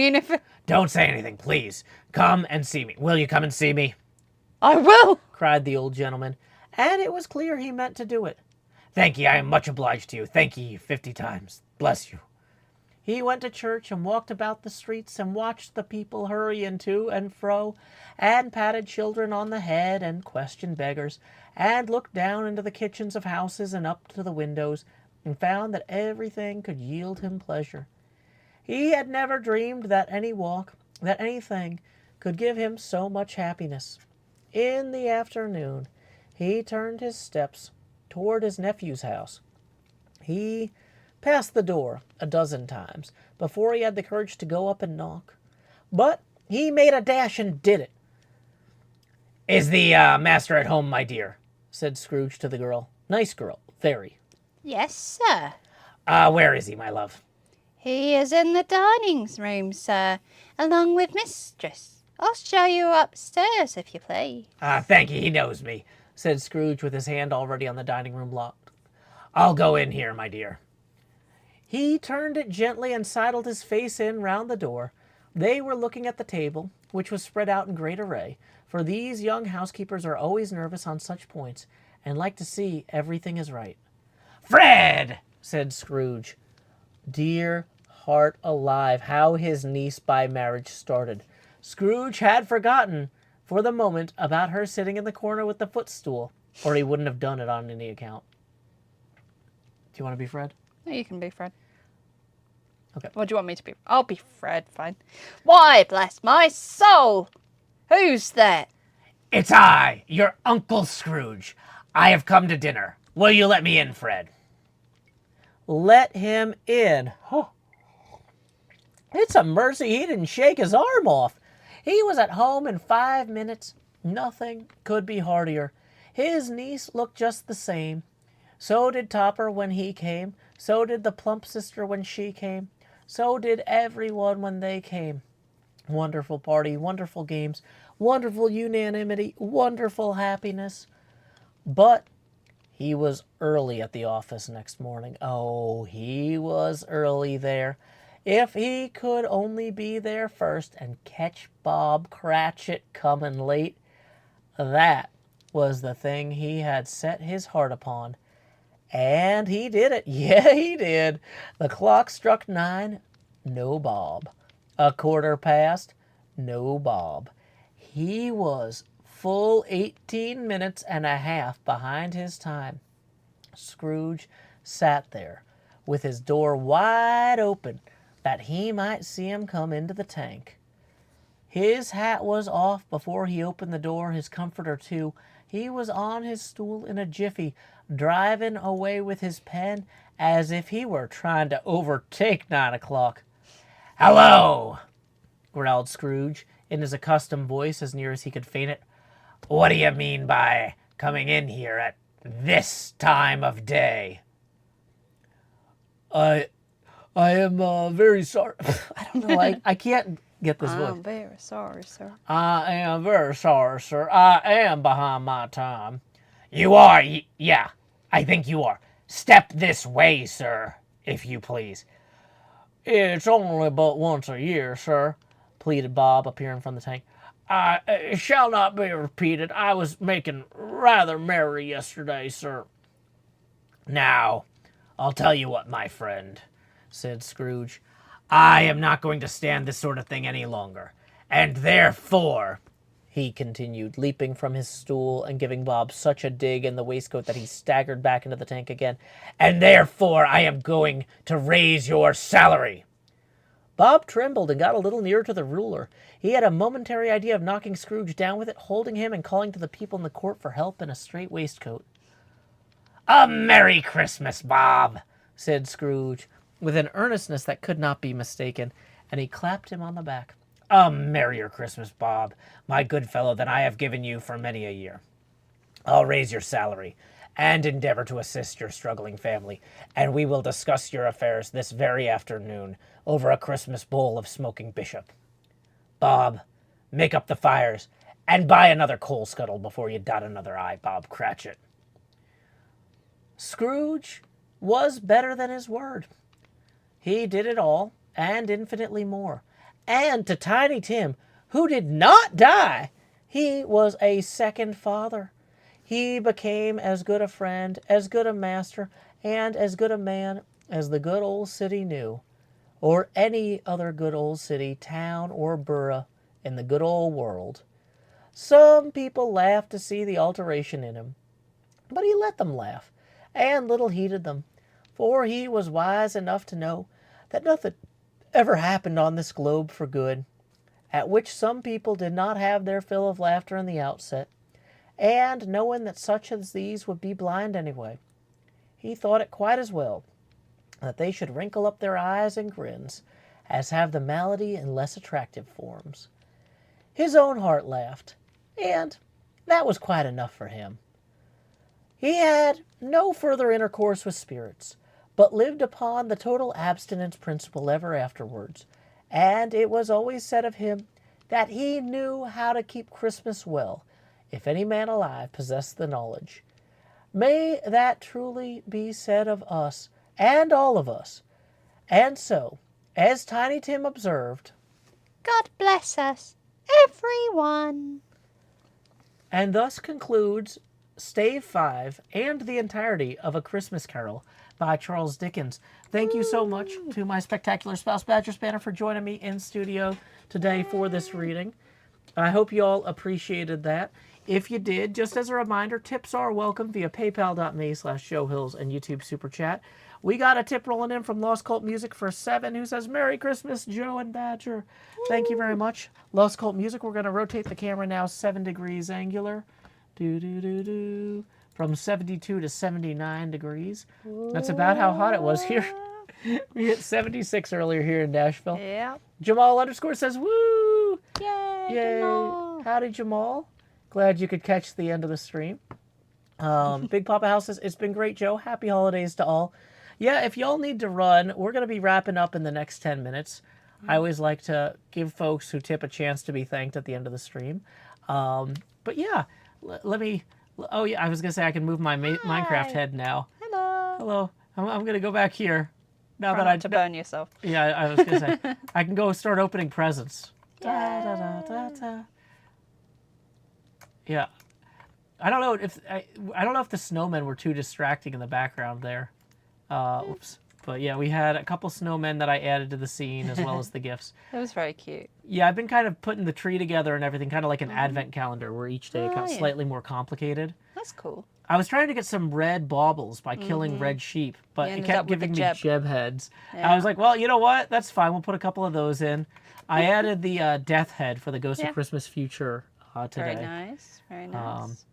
Don't say anything, please. Come and see me. Will you come and see me? I will! Cried the old gentleman, and it was clear he meant to do it. Thank ye, I am much obliged to you. Thank ye 50 times. Bless you. He went to church and walked about the streets and watched the people hurrying to and fro, and patted children on the head and questioned beggars, and looked down into the kitchens of houses and up to the windows, and found that everything could yield him pleasure. He had never dreamed that any walk, that anything, could give him so much happiness. In the afternoon, he turned his steps toward his nephew's house. He passed the door a dozen times before he had the courage to go up and knock. But he made a dash and did it. Is the master at home, my dear? Said Scrooge to the girl. Nice girl, very. Yes, sir. Where is he, my love? He is in the dining room, sir, along with mistress. I'll show you upstairs, if you please. Thank you, he knows me. Said Scrooge with his hand already on the dining room lock. I'll go in here, my dear. He turned it gently and sidled his face in round the door. They were looking at the table, which was spread out in great array, for these young housekeepers are always nervous on such points, and like to see everything is right. Fred! Said Scrooge. Dear heart alive, how his niece by marriage started. Scrooge had forgotten, for the moment, about her sitting in the corner with the footstool, or he wouldn't have done it on any account. Do you want to be Fred? No, you can be Fred. Okay. What do you want me to be? I'll be Fred, fine. Why, bless my soul! Who's that? It's I, your Uncle Scrooge. I have come to dinner. Will you let me in, Fred? Let him in. Huh. It's a mercy he didn't shake his arm off. He was at home in 5 minutes. Nothing could be heartier. His niece looked just the same. So did Topper when he came. So did the plump sister when she came. So did everyone when they came. Wonderful party, wonderful games, wonderful unanimity, wonderful happiness. But he was early at the office next morning. Oh, he was early there. If he could only be there first and catch Bob Cratchit coming late, that was the thing he had set his heart upon. And he did it. Yeah, he did. The clock struck 9. No Bob. 1/4 past. No Bob. He was full 18 minutes and a half behind his time. Scrooge sat there with his door wide open that he might see him come into the tank. His hat was off before he opened the door, his comforter too. He was on his stool in a jiffy, driving away with his pen as if he were trying to overtake 9 o'clock. Hello! Growled Scrooge in his accustomed voice as near as he could feign it. What do you mean by coming in here at this time of day? I am very sorry. I don't know. I can't get this voice. I'm very sorry, sir. I am very sorry, sir. I am behind my time. You are? Yeah, I think you are. Step this way, sir, if you please. It's only but once a year, sir, pleaded Bob, appearing from the tank. It shall not be repeated. I was making rather merry yesterday, sir. Now, I'll tell you what, my friend, said Scrooge. I am not going to stand this sort of thing any longer. And therefore, he continued, leaping from his stool and giving Bob such a dig in the waistcoat that he staggered back into the tank again. And therefore, I am going to raise your salary. Bob trembled and got a little nearer to the ruler. He had a momentary idea of knocking Scrooge down with it, holding him and calling to the people in the court for help in a strait waistcoat. A Merry Christmas, Bob, said Scrooge, with an earnestness that could not be mistaken, and he clapped him on the back. A merrier Christmas, Bob, my good fellow, than I have given you for many a year. I'll raise your salary and endeavor to assist your struggling family, and we will discuss your affairs this very afternoon over a Christmas bowl of smoking bishop. Bob, make up the fires and buy another coal scuttle before you dot another I, Bob Cratchit. Scrooge was better than his word. He did it all, and infinitely more. And to Tiny Tim, who did not die, he was a second father. He became as good a friend, as good a master, and as good a man as the good old city knew, or any other good old city, town, or borough in the good old world. Some people laughed to see the alteration in him, but he let them laugh, and little heeded them, for he was wise enough to know that nothing ever happened on this globe for good, at which some people did not have their fill of laughter in the outset, and knowing that such as these would be blind anyway, he thought it quite as well that they should wrinkle up their eyes and grins as have the malady in less attractive forms. His own heart laughed, and that was quite enough for him. He had no further intercourse with spirits, but lived upon the total abstinence principle ever afterwards, and it was always said of him that he knew how to keep Christmas well, if any man alive possessed the knowledge. May that truly be said of us, and all of us. And so, as Tiny Tim observed, God bless us, everyone. and thus concludes Stave 5 and the entirety of A Christmas Carol by Charles Dickens. Thank you so much to my spectacular spouse, BadgerSpanner, for joining me in studio today for this reading. I hope you all appreciated that. If you did, just as a reminder, tips are welcome via paypal.me/showhills and YouTube Super Chat. We got a tip rolling in from Lost Cult Music for 7, who says, Merry Christmas, Joe and Badger. Thank you very much. Lost Cult Music, we're going to rotate the camera now 7 degrees angular. From 72 to 79 degrees. That's about how hot it was here. We hit 76 earlier here in Nashville. Yeah. Jamal _ says, woo! Yay, Yay. Jamal. Howdy, Jamal. Glad you could catch the end of the stream. Big Papa House says, it's been great, Joe. Happy holidays to all. Yeah, if y'all need to run, we're going to be wrapping up in the next 10 minutes. I always like to give folks who tip a chance to be thanked at the end of the stream. But yeah, let me... Oh, yeah, I was going to say I can move my Minecraft head now. Hello. Hello. I'm going to go back here. Now Try that not to burn yourself. Yeah, I was going to say, I can go start opening presents. Da, da, da, da, da. Yeah. I don't know if the snowmen were too distracting in the background there. Oops. But yeah, we had a couple snowmen that I added to the scene as well as the gifts. It was very cute. Yeah, I've been kind of putting the tree together and everything, kind of like an advent calendar where each day got yeah. slightly more complicated. That's cool. I was trying to get some red baubles by killing red sheep, but You it ended kept up with the giving me jeb. jeb heads. Yeah. I was like, well, you know what? That's fine. We'll put a couple of those in. I added the death head for the Ghost Yeah. of Christmas Future today. Very nice. Very nice.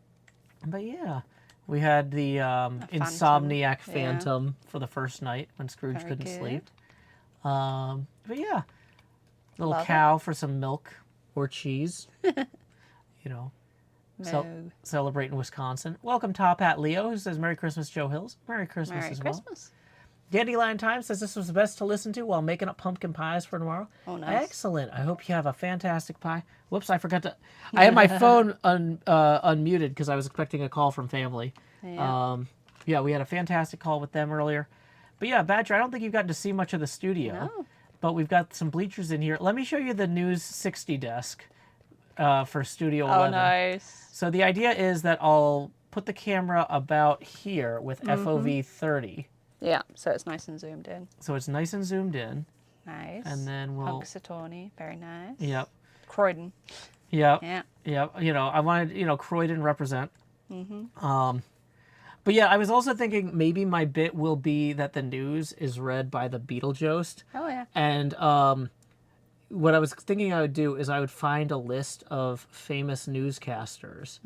But yeah, we had the Insomniac Phantom for the first night when Scrooge Very couldn't good. sleep. But yeah, little Love cow for some milk or cheese. You know, Moo. celebrating Wisconsin. Welcome Top Hat Leo, who says Merry Christmas, Joe Hills. Merry Christmas Merry as well. Christmas. Dandelion Time says this was the best to listen to while making up pumpkin pies for tomorrow. Oh, nice. Excellent. I hope you have a fantastic pie. Whoops, I forgot to... I had my phone unmuted because I was expecting a call from family. Yeah. Yeah, we had a fantastic call with them earlier. But yeah, Badger, I don't think you've gotten to see much of the studio. No. But we've got some bleachers in here. Let me show you the News 60 desk for Studio 11. Oh, nice. So the idea is that I'll put the camera about here with FOV 30. Yeah, so it's nice and zoomed in. So it's nice and zoomed in. Nice. And then we'll... Punxsutawney, very nice. Yep. Croydon. Yep. Yeah. Yep. You know, I wanted, Croydon represent. But yeah, I was also thinking maybe my bit will be that the news is read by the Beetlejuice. Oh, yeah. And what I was thinking I would do is I would find a list of famous newscasters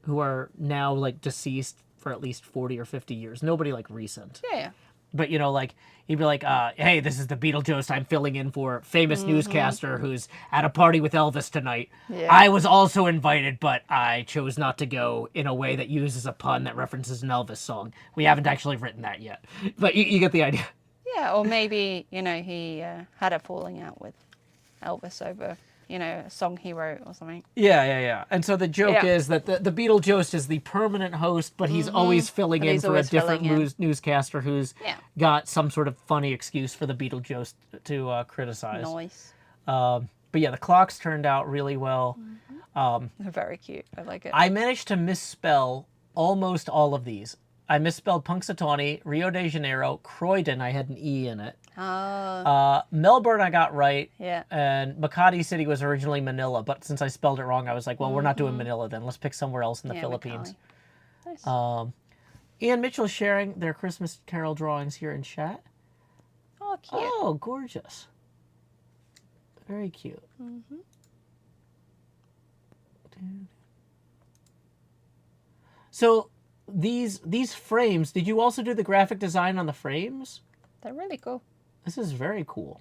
who are now like deceased for at least 40 or 50 years. Nobody like recent. Yeah, yeah. but you know, like he'd be like, "Hey, this is the Beetlejuice. I'm filling in for famous newscaster who's at a party with Elvis tonight. Yeah. I was also invited, but I chose not to go in a way that uses a pun that references an Elvis song. We haven't actually written that yet, but you get the idea." Yeah, or maybe, you know, he had a falling out with Elvis over, you know, a song he wrote or something. Yeah. And so the joke Yeah. is that the Beetlejuice is the permanent host, but he's always filling But in he's for a always different filling in. newscaster who's Yeah. got some sort of funny excuse for the Beetlejuice to criticize. Nice. But yeah, the clocks turned out really well. They're very cute. I like it. I managed to misspell almost all of these. I misspelled Punxsutawney, Rio de Janeiro, Croydon, I had an E in it. Oh, Melbourne I got right. yeah. And Makati City was originally Manila, but since I spelled it wrong, I was like, well, we're not doing Manila then. Let's pick somewhere else in the Yeah, Philippines. Macaulay. Nice. Ian Mitchell sharing their Christmas Carol drawings here in chat. Oh, cute. Oh, gorgeous. Very cute. So these frames, did you also do the graphic design on the frames? They're really cool. This is very cool.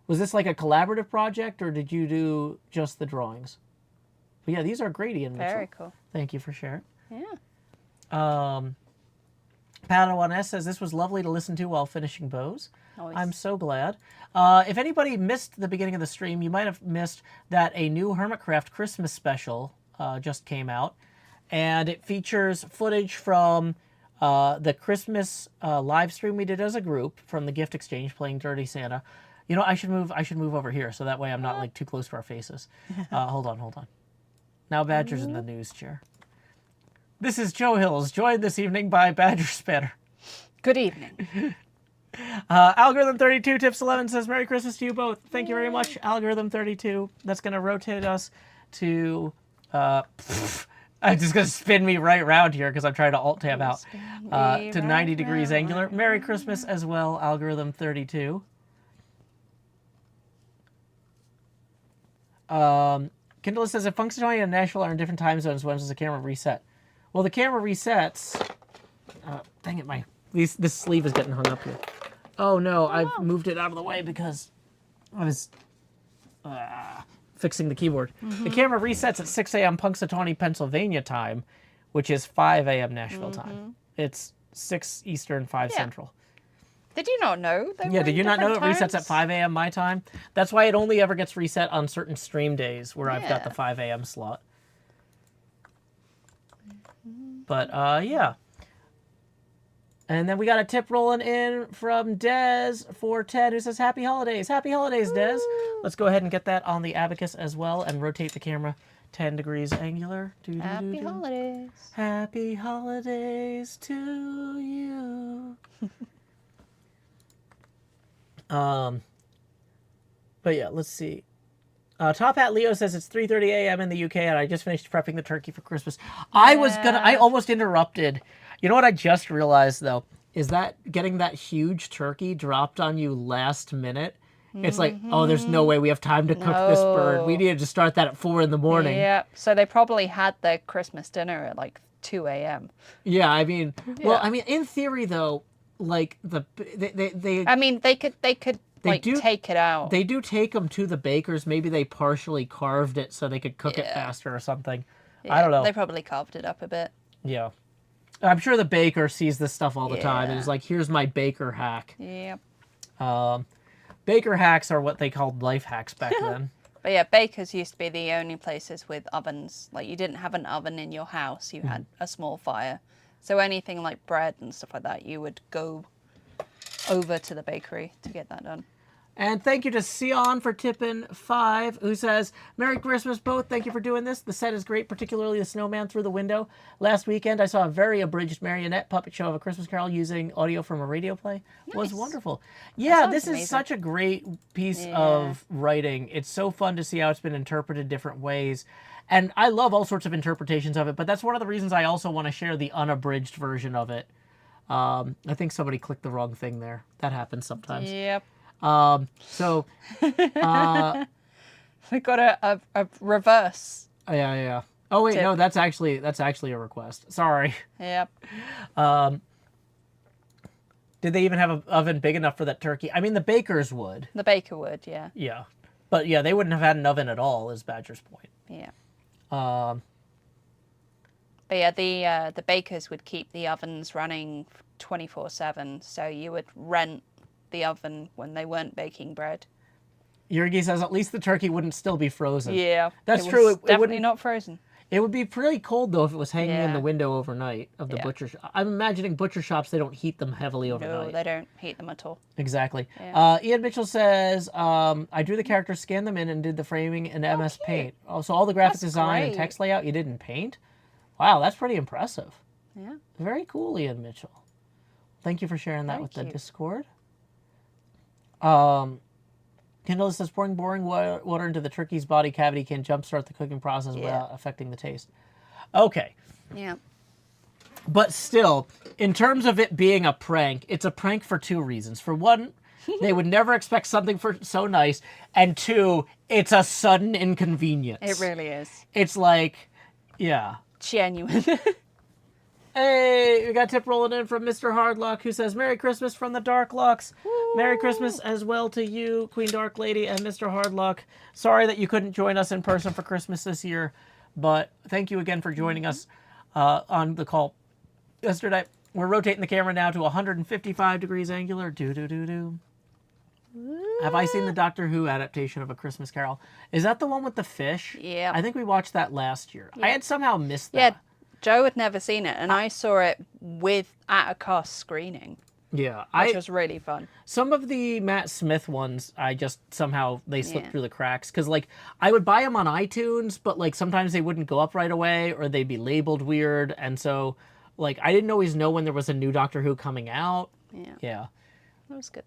Was this like a collaborative project, or did you do just the drawings? But yeah, these are great, Ian Mitchell. Very cool. Thank you for sharing. Yeah. Padawan S says, this was lovely to listen to while finishing bows. Nice. I'm so glad. If anybody missed the beginning of the stream, you might have missed that a new Hermitcraft Christmas special just came out. And it features footage from the Christmas live stream we did as a group from the gift exchange playing Dirty Santa. You know, I should move over here so that way I'm not like too close to our faces. Hold on. Now Badger's in the news chair. This is Joe Hills, joined this evening by BadgerSpanner. Good evening. Algorithm 32 Tips 11 says, Merry Christmas to you both. Thank you very much, Algorithm 32. That's going to rotate us to... I'm just going to spin me right round here because I'm trying to alt-tab out. To 90 degrees angular. Merry Christmas as well, Algorithm 32. Kindle says, if Punxsutawney and Nashville are in different time zones, when does the camera reset? Well, the camera resets... dang it, this sleeve is getting hung up here. Oh no, I've moved it out of the way because I was fixing the keyboard. The camera resets at 6 a.m. Punxsutawney, Pennsylvania time, which is 5 a.m. Nashville time. It's 6 Eastern, 5 Central. Did you not know? Yeah, did you not know it resets at 5 a.m. my time? That's why it only ever gets reset on certain stream days where I've got the 5 a.m. slot. But, yeah. And then we got a tip rolling in from Dez410 who says, Happy Holidays. Happy Holidays, Dez. Let's go ahead and get that on the abacus as well and rotate the camera 10 degrees angular. Happy holidays. Happy holidays to you. But yeah, let's see. Top Hat Leo says it's 3:30 a.m. in the UK and I just finished prepping the turkey for Christmas. I almost interrupted. You know what I just realized, though, is that getting that huge turkey dropped on you last minute, it's like, oh, there's no way we have time to cook this bird. We needed to start that at 4 in the morning. Yeah, so they probably had their Christmas dinner at like 2 a.m. Yeah, I mean, well, I mean, in theory, though, like, I mean, they could take it out. They do take them to the bakers. Maybe they partially carved it so they could cook it faster or something. Yeah, I don't know. They probably carved it up a bit. Yeah. I'm sure the baker sees this stuff all the time and is like, here's my baker hack. Yep. Baker hacks are what they called life hacks back then. But yeah, bakers used to be the only places with ovens. Like, you didn't have an oven in your house. You had a small fire. So anything like bread and stuff like that, you would go over to the bakery to get that done. And thank you to Sion for tipping 5, who says, Merry Christmas, both. Thank you for doing this. The set is great, particularly the snowman through the window. Last weekend, I saw a very abridged marionette puppet show of A Christmas Carol using audio from a radio play. It was wonderful. Yeah, this is such a great piece of writing. It's so fun to see how it's been interpreted different ways. And I love all sorts of interpretations of it, but that's one of the reasons I also want to share the unabridged version of it. I think somebody clicked the wrong thing there. That happens sometimes. Yep. So we got a reverse. Yeah. Oh wait, tip. no, that's actually a request. Sorry. Yep. Did they even have an oven big enough for that turkey? I mean, the bakers would. The baker would, yeah. Yeah. But yeah, they wouldn't have had an oven at all, is Badger's point. Yeah. Um, But yeah, the bakers would keep the ovens running 24/7, so you would rent the oven when they weren't baking bread. Yurgi says at least the turkey wouldn't still be frozen. Yeah, That's it true. was It definitely wouldn't- not frozen. It would be pretty cold, though, if it was hanging in Yeah. the window overnight of the Yeah. butcher shop. I'm imagining butcher shops, they don't heat them heavily overnight. No, they don't heat them at all. Exactly. Yeah. Ian Mitchell says, I drew the characters, scanned them in, and did the framing in MS cute. Paint. Oh, so all the graphic That's design and great. text layout you did in Paint? Wow, that's pretty impressive. Yeah. Very cool, Ian Mitchell. Thank you for sharing that with the Thank you. Discord. Kendall says, pouring boring water into the turkey's body cavity can jumpstart the cooking process Yeah. without affecting the taste. Okay. Yeah. But still, in terms of it being a prank, it's a prank for two reasons. For one, they would never expect something so nice. And two, it's a sudden inconvenience. It really is. It's like, yeah. Genuine. Hey, we got a tip rolling in from Mr. Hardlock, who says, Merry Christmas from the Dark Locks. Merry Christmas as well to you, Queen Dark Lady, and Mr. Hardlock. Sorry that you couldn't join us in person for Christmas this year, but thank you again for joining us on the call yesterday. We're rotating the camera now to 155 degrees angular. Do-do-do-do. Have I seen the Doctor Who adaptation of A Christmas Carol? Is that the one with the fish? Yeah. I think we watched that last year. I had somehow missed that. Yeah, Joe had never seen it, and I saw it at a cast screening, Yeah. which was really fun. Some of the Matt Smith ones, I just somehow they slipped Yeah. through the cracks because like I would buy them on iTunes, but like sometimes they wouldn't go up right away or they'd be labeled weird, and so like I didn't always know when there was a new Doctor Who coming out. Yeah, Yeah. that was good.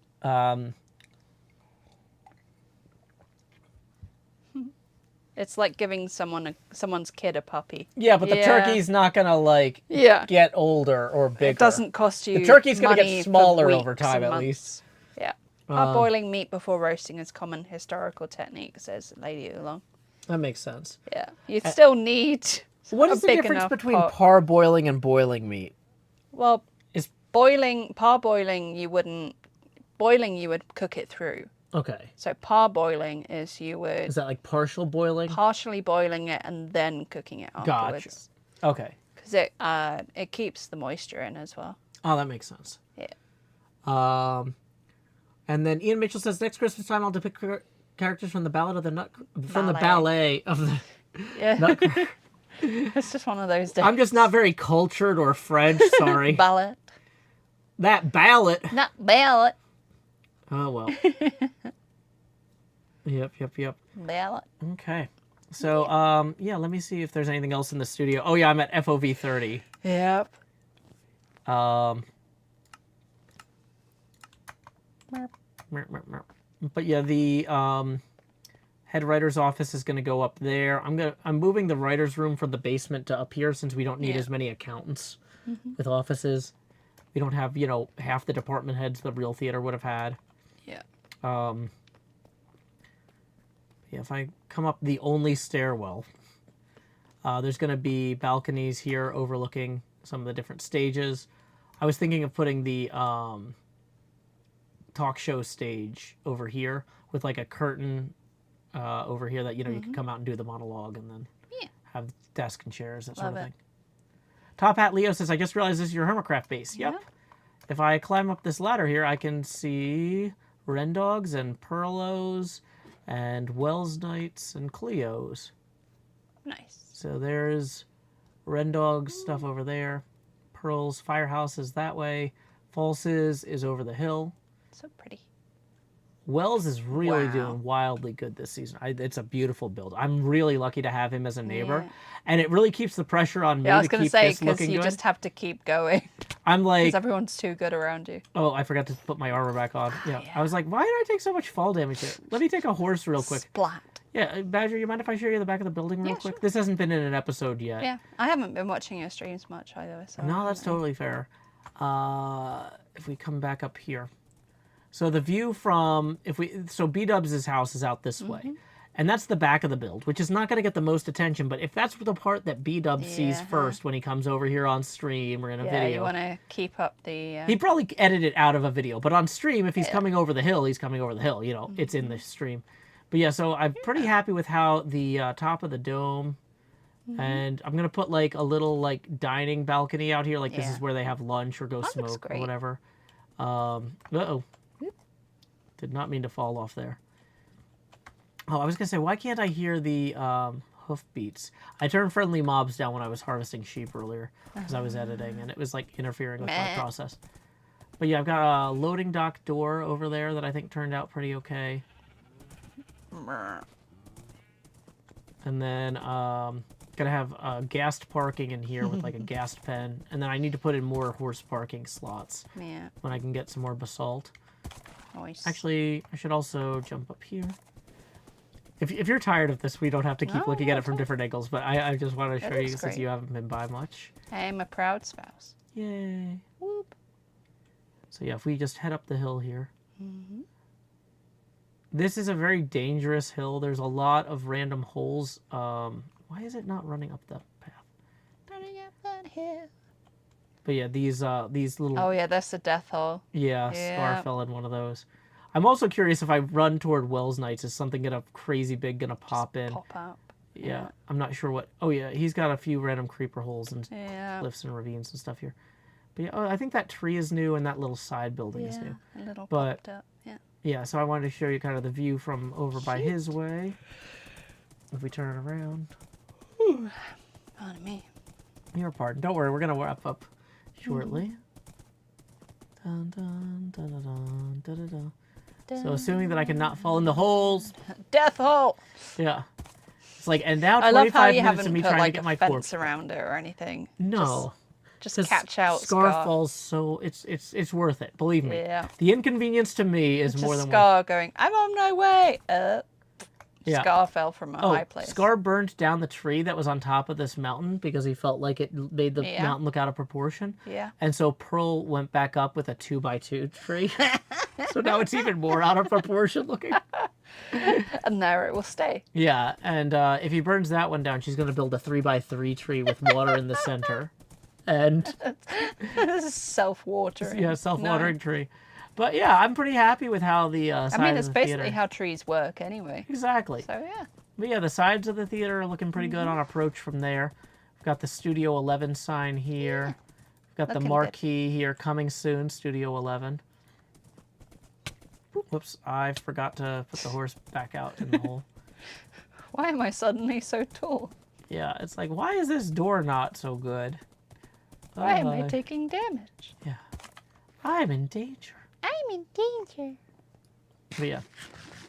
It's like giving someone's kid a puppy. Yeah, but the Yeah. turkey's not gonna like Yeah. get older or bigger. It doesn't cost you. The turkey's gonna get money for smaller over weeks time, and at months. least. Yeah. Boiling meat before roasting is common historical technique, says Lady Oolong. That makes sense. Yeah. You still need What a is the big difference enough between pot. parboiling and boiling meat? Well, Is parboiling you wouldn't. Boiling you would cook it through. okay. So parboiling is you would Is that like partial boiling? partially boiling it and then cooking it Gotcha. afterwards. Okay. Because it keeps the moisture in as well. Oh, that makes sense. Yeah. And then Ian Mitchell says, next Christmas time I'll depict characters from the Ballad of the from the Ballet. ballet of the Yeah. Nutcracker. It's just one of those days. I'm just not very cultured or French, sorry. Ballot. That ballot. Not ballot. Oh, well. Yep. Ballot. Okay. So, yeah, let me see if there's anything else in the studio. Oh, yeah, I'm at FOV 30. Yep. But yeah, the head writer's office is going to go up there. I'm moving the writer's room from the basement to up here since we don't need Yeah. as many accountants with offices. We don't have, half the department heads the real theater would have had. Yeah. Yeah, if I come up the only stairwell, there's going to be balconies here overlooking some of the different stages. I was thinking of putting the talk show stage over here with like a curtain over here that, you can come out and do the monologue and then have desk and chairs, that sort Love of it. thing. Top Hat Leo says, I just realized this is your Hermitcraft base. Yep. Yeah. If I climb up this ladder here, I can see Rendogs and Perlos and Wells Knights and Cleos. Nice. So there's Rendog's stuff over there. Pearl's Firehouse is that way. False's is over the hill. So pretty. Wells is really Wow. doing wildly good this season. It's a beautiful build. I'm really lucky to have him as a neighbor. Yeah. And it really keeps the pressure on me Yeah, I was to going to keep say, this because looking you good. just have to keep going. I'm like, Because everyone's too good around you. oh, I forgot to put my armor back on. Yeah. yeah. I was like, why did I take so much fall damage here? Let me take a horse real quick. Splat. Yeah, Badger, you mind if I show you the back of the building real Yeah, quick? sure. This hasn't been in an episode yet. Yeah. I haven't been watching your streams much either. So No, that's totally fair. If we come back up here. So the view from, so B-Dubs' house is out this way. And that's the back of the build, which is not going to get the most attention. But if that's the part that B-Dub sees Yeah. first when he comes over here on stream or in a Yeah, video, you want to keep up the... he'd probably edit it out of a video. But on stream, if he's coming over the hill, he's coming over the hill. You know, it's in the stream. But yeah, so I'm pretty happy with how the top of the dome... And I'm going to put, like, a little, like, dining balcony out here. Like, this is where they have lunch or go That looks smoke or great. whatever. Uh-oh. Did not mean to fall off there. Oh, I was going to say, why can't I hear the hoofbeats? I turned friendly mobs down when I was harvesting sheep earlier because I was editing, and it was, like, interfering with my process. But yeah, I've got a loading dock door over there that I think turned out pretty okay. And then, gonna have gassed parking in here with like a gassed pen, and then I need to put in more horse parking slots when I can get some more basalt. Nice. Actually, I should also jump up here. If you're tired of this, we don't have to keep looking at it from different angles, but I just want to show you since great. you haven't been by much. I am a proud spouse. Yay. Whoop. So yeah, if we just head up the hill here. This is a very dangerous hill. There's a lot of random holes. Why is it not running up the path? Running up that hill. But yeah, these little... Oh yeah, that's the death hole. Yeah, Scar fell in one of those. I'm also curious if I run toward Wells Knights, is something crazy big gonna pop in? Pop up. Yeah, I'm not sure what... Oh yeah, he's got a few random creeper holes and Yeah. cliffs and ravines and stuff here. But yeah, I think that tree is new and that little side building is new. A little But- popped up. Yeah. Yeah, so I wanted to show you kind of the view from over by his way. If we turn it around. Pardon me. Your pardon. Don't worry, we're gonna wrap up shortly. Dun, dun, dun, dun, dun, dun, dun, dun. So assuming that I cannot fall in the holes. Death hole. Yeah. It's like, and now I love how 25 you minutes haven't of me put trying to like get a my fence corpse. around it or anything. No. Just 'Cause catch out Scar Scar. falls so it's worth it. Believe me. Yeah. The inconvenience to me is Just more than worth Scar going, I'm on my way. Yeah. Scar fell from a high place. Scar burned down the tree that was on top of this mountain because he felt like it made the mountain look out of proportion. Yeah. And so Pearl went back up with a 2x2 tree. So now it's even more out of proportion looking. And there it will stay. Yeah, and if he burns that one down, she's going to build a 3x3 tree with water in the center. And This is self-watering. yeah, self-watering tree. But yeah, I'm pretty happy with how the sides I mean, it's of the basically theater... how trees work anyway. Exactly. So yeah. But yeah, the sides of the theater are looking pretty good on approach from there. We've got the Studio 11 sign here. We've got the looking marquee here, coming soon, Studio 11. Whoops, I forgot to put the horse back out in the hole. Why am I suddenly so tall? Yeah, it's like, why is this door not so good? Why am I taking damage? Yeah. I'm in danger. I'm in danger. But yeah.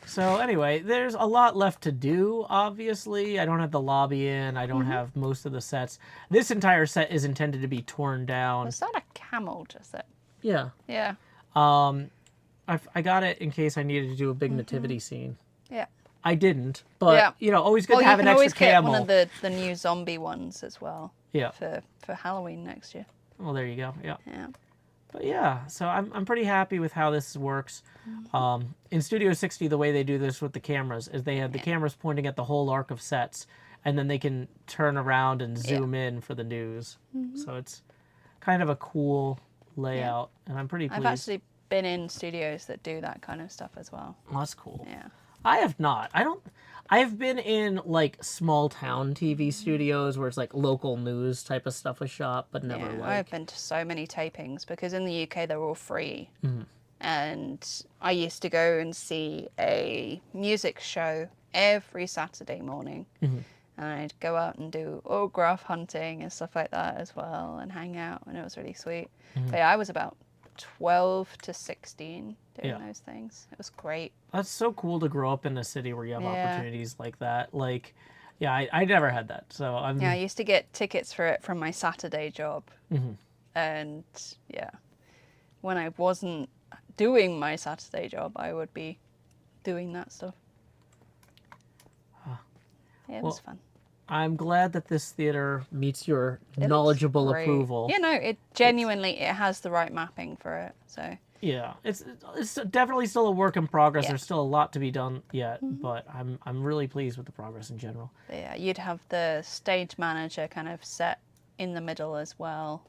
So anyway, there's a lot left to do, obviously. I don't have the lobby in. I don't have most of the sets. This entire set is intended to be torn down. Was that a camel just then? Yeah. Yeah. I got it in case I needed to do a big nativity scene. Yeah. I didn't, but, you know, always good Well, to you have can an always extra get camel. one of the new zombie ones as well. Yeah. For Halloween next year. Well, there you go. Yeah. Yeah. But yeah, so I'm pretty happy with how this works. In Studio 60, the way they do this with the cameras is they have the cameras pointing at the whole arc of sets, and then they can turn around and zoom in for the news. So it's kind of a cool layout, and I'm pretty pleased. I've actually been in studios that do that kind of stuff as well. Oh, that's cool. Yeah. I have not. I've been in like small town TV studios where it's like local news type of stuff was shot, but never Yeah, like. I've been to so many tapings because in the UK they're all free. And I used to go and see a music show every Saturday morning. And I'd go out and do autograph hunting and stuff like that as well and hang out, and it was really sweet. But yeah, I was about 12 to 16 doing those things. It was great. That's so cool to grow up in a city where you have Yeah. opportunities like that. Like, yeah, I never had that. So I'm. Yeah, I used to get tickets for it from my Saturday job. And yeah, when I wasn't doing my Saturday job, I would be doing that stuff. Yeah, it was fun. I'm glad that this theater meets your It looks knowledgeable great. approval. You know, it genuinely it has the right mapping for it. So Yeah, it's definitely still a work in progress. Yeah. There's still a lot to be done yet, but I'm really pleased with the progress in general. But yeah, you'd have the stage manager kind of set in the middle as well,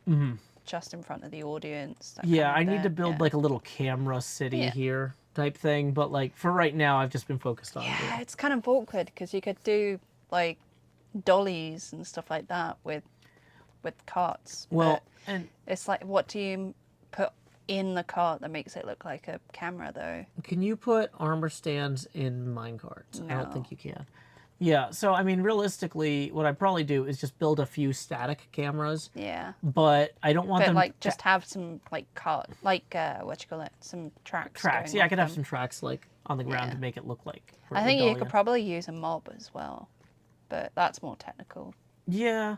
just in front of the audience. that Yeah, kind I of need to bit, build yeah. like a little camera city Yeah. here type thing, but like for right now, I've just been focused on Yeah, it's kind of awkward because you could do like dollies and stuff like that with carts. Well, but and it's like, what do you put in the cart that makes it look like a camera, though? can you put armor stands in minecarts? I don't think No. you can. Yeah, so I mean, realistically, what I'd probably do is just build a few static cameras, Yeah, but I don't want but them like to just have some like what you call it, some tracks. tracks. going Yeah, I off could have them. some tracks like on the ground Yeah. to make it look like. I think you could Rebellion. probably use a mob as well, but that's more technical. Yeah.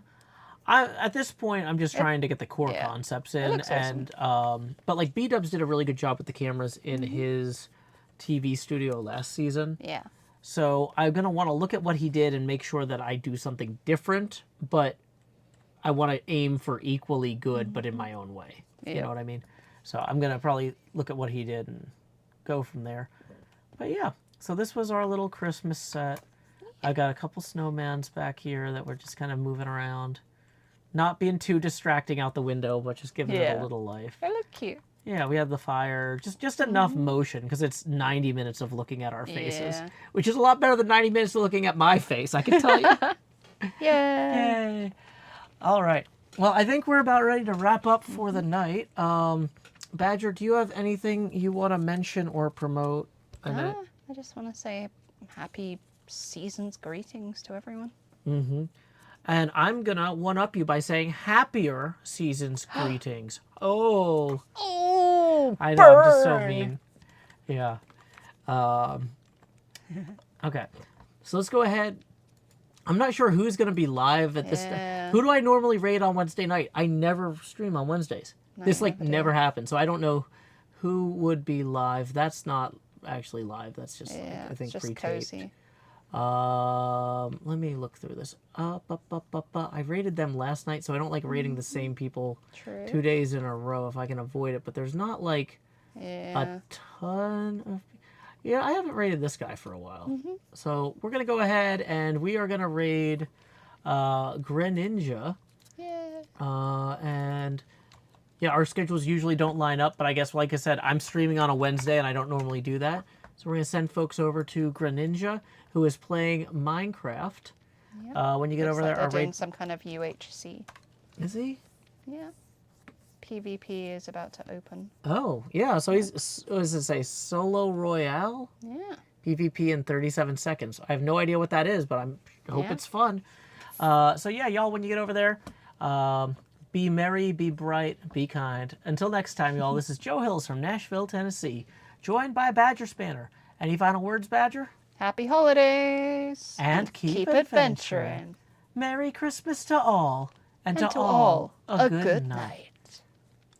At this point, I'm just trying to get the core yeah. concepts It in, looks awesome. and but like B-Dubs did a really good job with the cameras in his TV studio last season. Yeah. So I'm gonna want to look at what he did and make sure that I do something different, but I want to aim for equally good, but in my own way. You Yeah. know what I mean? So I'm gonna probably look at what he did and go from there. But yeah, so this was our little Christmas set. I got a couple snowmans back here that we're just kind of moving around. Not being too distracting out the window, but just giving it a Yeah. little life. They look cute. Yeah, we have the fire, just enough motion, because it's 90 minutes of looking at our faces, Yeah. which is a lot better than 90 minutes of looking at my face, I can tell you. Yay. Yay. All right. Well, I think we're about ready to wrap up for the night. Badger, do you have anything you want to mention or promote? I just want to say happy season's greetings to everyone. And I'm going to one-up you by saying happier season's greetings. Oh. Oh, I know, I'm just so mean. Yeah. Okay. So let's go ahead. I'm not sure who's going to be live at this. Yeah. Who do I normally raid on Wednesday night? I never stream on Wednesdays. This you never do. never happens. So I don't know who would be live. That's not actually live. That's just Yeah, I think it's just pre-taped. cozy. Let me look through this. I rated them last night, so I don't like rating the same people True. 2 days in a row if I can avoid it. But there's not like Yeah. a ton of. Yeah, I haven't raided this guy for a while. So we're gonna go ahead and we are gonna raid Greninja. Yeah. And yeah, our schedules usually don't line up, but I guess, like I said, I'm streaming on a Wednesday and I don't normally do that. So we're going to send folks over to Greninja, who is playing Minecraft. When you get Looks over like there, they're our doing raid... some kind of UHC. Is he? Yeah. PvP is about to open. Oh, yeah. So he's, what does it say? Solo Royale? Yeah. PvP in 37 seconds. I have no idea what that is, but I hope Yeah. it's fun. So yeah, y'all, when you get over there, be merry, be bright, be kind. Until next time, y'all, this is Joe Hills from Nashville, Tennessee, joined by BadgerSpanner. Any final words, Badger? Happy holidays. And keep adventuring. Merry Christmas to all, and to to all all, a a good good night. night.